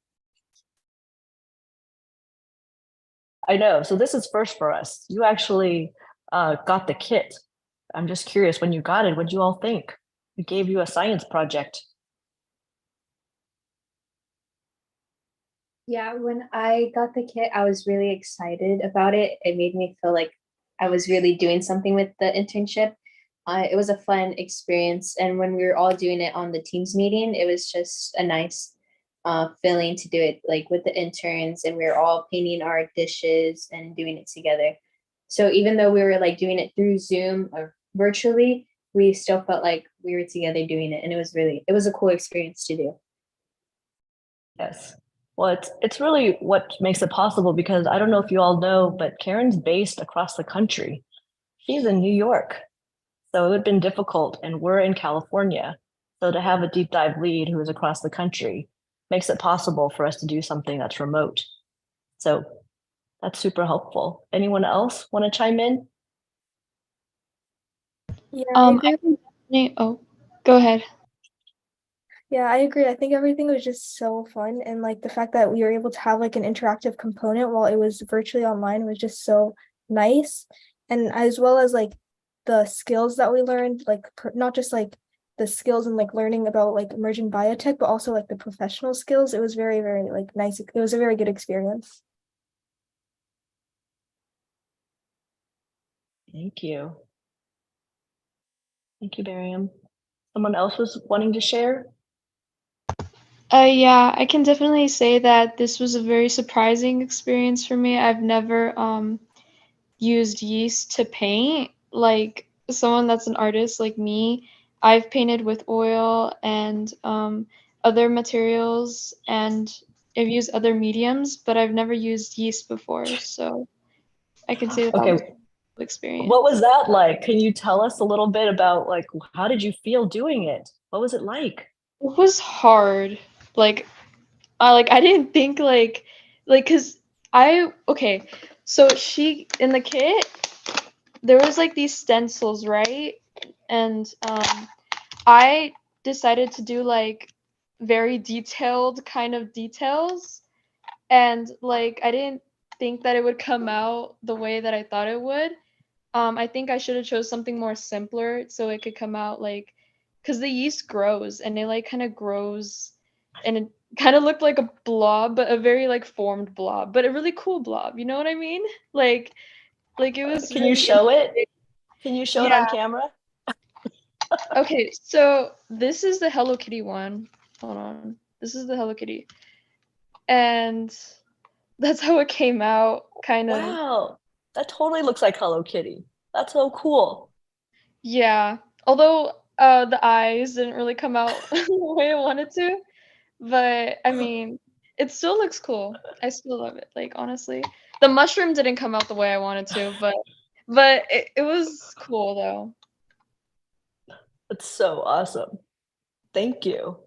I know. So this is first for us. You actually got the kit. I'm just curious, when you got it, what did you all think? We gave you a science project.
Yeah, when I got the kit, I was really excited about it. It made me feel like I was really doing something with the internship. It was a fun experience. And when we were all doing it on the Teams meeting, it was just a nice feeling to do it like with the interns, and we were all painting our dishes and doing it together. So even though we were like doing it through Zoom or virtually, we still felt like we were together doing it. And it was a cool experience to do.
Yes. Well, it's really what makes it possible, because I don't know if you all know, but Karen's based across the country. She's in New York. So it would have been difficult, and we're in California. So to have a deep dive lead who is across the country makes it possible for us to do something that's remote. So that's super helpful. Anyone else want to chime in?
Yeah, I agree.
Oh, go ahead.
Yeah, I agree. I think everything was just so fun, and like the fact that we were able to have like an interactive component while it was virtually online was just so nice. And as well as like the skills that we learned, like not just like the skills and like learning about like emerging biotech, but also like the professional skills. It was very, very like nice. It was a very good experience.
Thank you. Thank you, Miriam. Someone else was wanting to share?
Yeah, I can definitely say that this was a very surprising experience for me. I've never used yeast to paint. Like someone that's an artist like me, I've painted with oil and other materials, and I've used other mediums, but I've never used yeast before. So I can say that that was a cool experience.
What was that like? Can you tell us a little bit about like, how did you feel doing it? What was it like?
It was hard. Like I didn't think cause okay, so she in the kit there was like these stencils, right? And I decided to do like very detailed kind of details, and like I didn't think that it would come out the way that I thought it would. I think I should have chose something more simpler so it could come out like, because the yeast grows and it like kind of grows, and it kind of looked like a blob, but a very like formed blob, but a really cool blob. You know what I mean? Like it was.
Can you show it? Can you show it on camera?
Okay, so this is the Hello Kitty one. Hold on. This is the Hello Kitty. And that's how it came out, kind of.
Wow. That totally looks like Hello Kitty. That's so cool.
Yeah, although the eyes didn't really come out the way I wanted to, but I mean, it still looks cool. I still love it. Like honestly, the mushroom didn't come out the way I wanted to, but it was cool though.
That's so awesome. Thank you.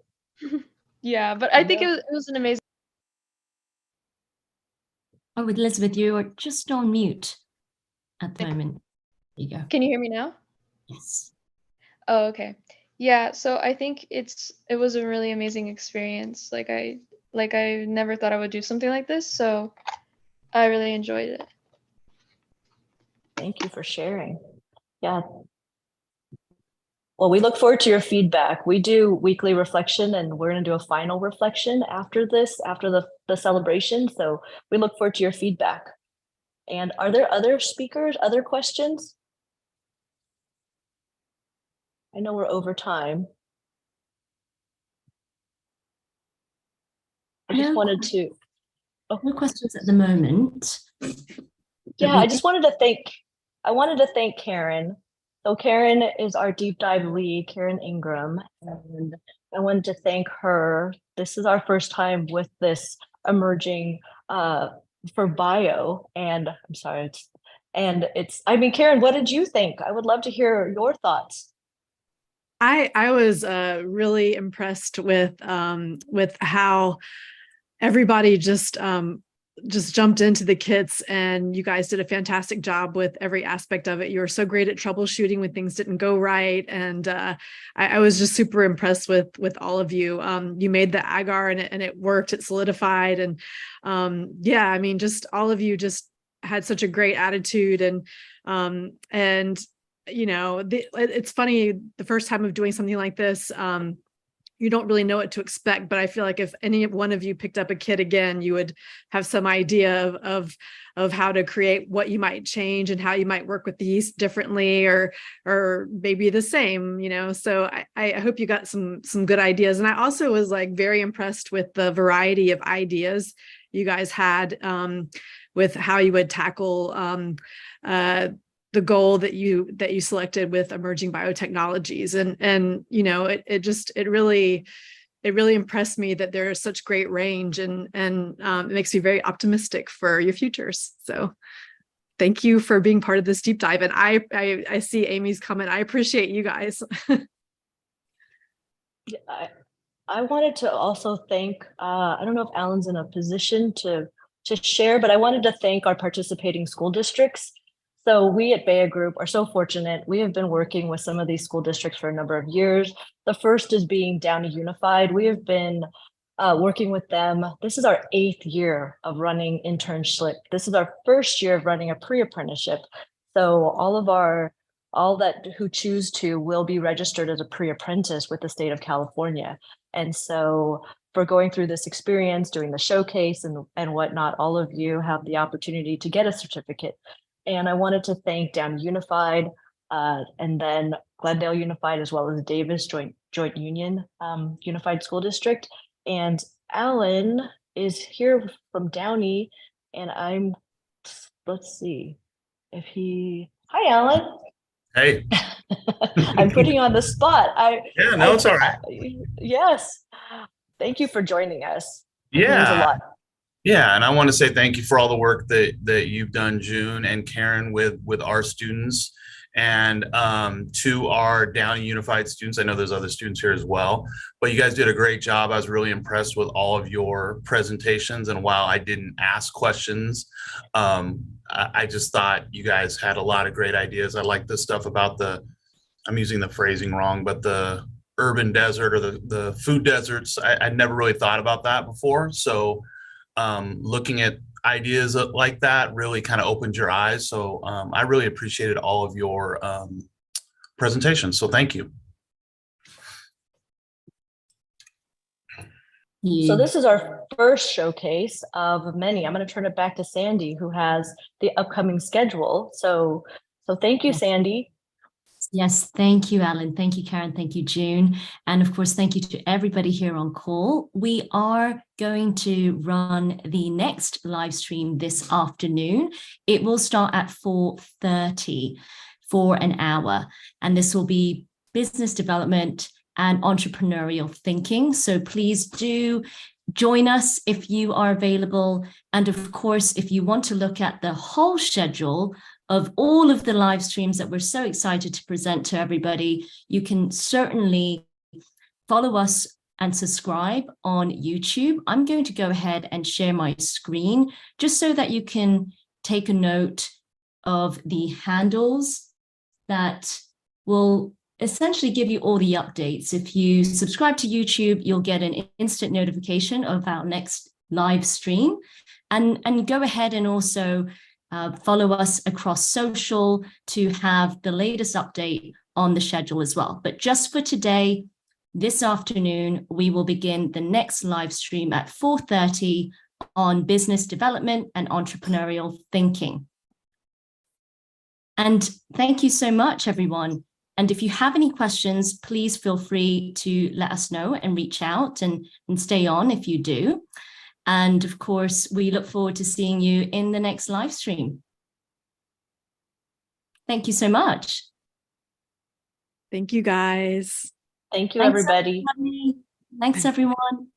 Yeah, but I think it was an amazing.
Oh, with Elizabeth, you are just on mute at the moment. There you go.
Can you hear me now?
Yes.
Oh, okay. Yeah, so I think it was a really amazing experience. Like I never thought I would do something like this, so I really enjoyed it.
Thank you for sharing. Yeah. Well, we look forward to your feedback. We do weekly reflection, and we're going to do a final reflection after this, after the celebration. So we look forward to your feedback. And are there other speakers, other questions? I know we're over time. I just wanted to. Oh.
No questions at the moment.
Yeah, I wanted to thank Karen. So Karen is our deep dive lead, Karen Ingram, and I wanted to thank her. This is our first time with this emerging for bio, and I'm sorry, I mean, Karen, what did you think? I would love to hear your thoughts.
I was really impressed with how everybody just jumped into the kits, and you guys did a fantastic job with every aspect of it. You were so great at troubleshooting when things didn't go right, and I was just super impressed with all of you. You made the agar, and it worked. It solidified, and yeah, I mean, just all of you just had such a great attitude, and you know, it's funny, the first time of doing something like this, you don't really know what to expect, but I feel like if any one of you picked up a kit again, you would have some idea of how to create, what you might change and how you might work with the yeast differently, or maybe the same, you know. So I hope you got some good ideas. And I also was like very impressed with the variety of ideas you guys had with how you would tackle the goal that you selected with emerging biotechnologies, and you know, it really impressed me that there's such great range, and it makes me very optimistic for your futures. So thank you for being part of this deep dive. And I see Amy's comment. I appreciate you guys.
I wanted to also thank, I don't know if Alan's in a position to share, but I wanted to thank our participating school districts. So we at Bayha Group are so fortunate. We have been working with some of these school districts for a number of years. The first is being Downey Unified. We have been working with them. This is our 8th year of running internship. This is our first year of running a pre-apprenticeship. So all that who choose to will be registered as a pre-apprentice with the state of California. And so for going through this experience, doing the showcase and whatnot, all of you have the opportunity to get a certificate. And I wanted to thank Downey Unified, and then Glendale Unified, as well as Davis Joint Union Unified School District. And Alan is here from Downey, and let's see if hi, Alan.
Hey.
I'm putting you on the spot.
Yeah, no, it's all right.
Yes. Thank you for joining us. It
Yeah.
means a lot.
Yeah, and I want to say thank you for all the work that you've done, June and Karen, with our students, and to our Downey Unified students. I know there's other students here as well, but you guys did a great job. I was really impressed with all of your presentations, and while I didn't ask questions, I just thought you guys had a lot of great ideas. I like the stuff about I'm using the phrasing wrong, but the urban desert or the food deserts. I'd never really thought about that before. So looking at ideas like that really kind of opened your eyes. So I really appreciated all of your presentations. So thank you.
So this is our first showcase of many. I'm going to turn it back to Sandy, who has the upcoming schedule. So thank you, Sandy.
Yes, thank you, Alan. Thank you, Karen. Thank you, June. And of course, thank you to everybody here on call. We are going to run the next live stream this afternoon. It will start at 4:30 for an hour, and this will be business development and entrepreneurial thinking. So please do join us if you are available. And of course, if you want to look at the whole schedule of all of the live streams that we're so excited to present to everybody, you can certainly follow us and subscribe on YouTube. I'm going to go ahead and share my screen just so that you can take a note of the handles that will essentially give you all the updates. If you subscribe to YouTube, you'll get an instant notification of our next live stream. And go ahead and also follow us across social to have the latest update on the schedule as well. But just for today, this afternoon, we will begin the next live stream at 4:30 on business development and entrepreneurial thinking. And thank you so much, everyone. And if you have any questions, please feel free to let us know and reach out and stay on if you do. And of course, we look forward to seeing you in the next live stream. Thank you so much.
Thank you, guys.
Thank you,
Thanks,
everybody.
everybody. Thanks, everyone.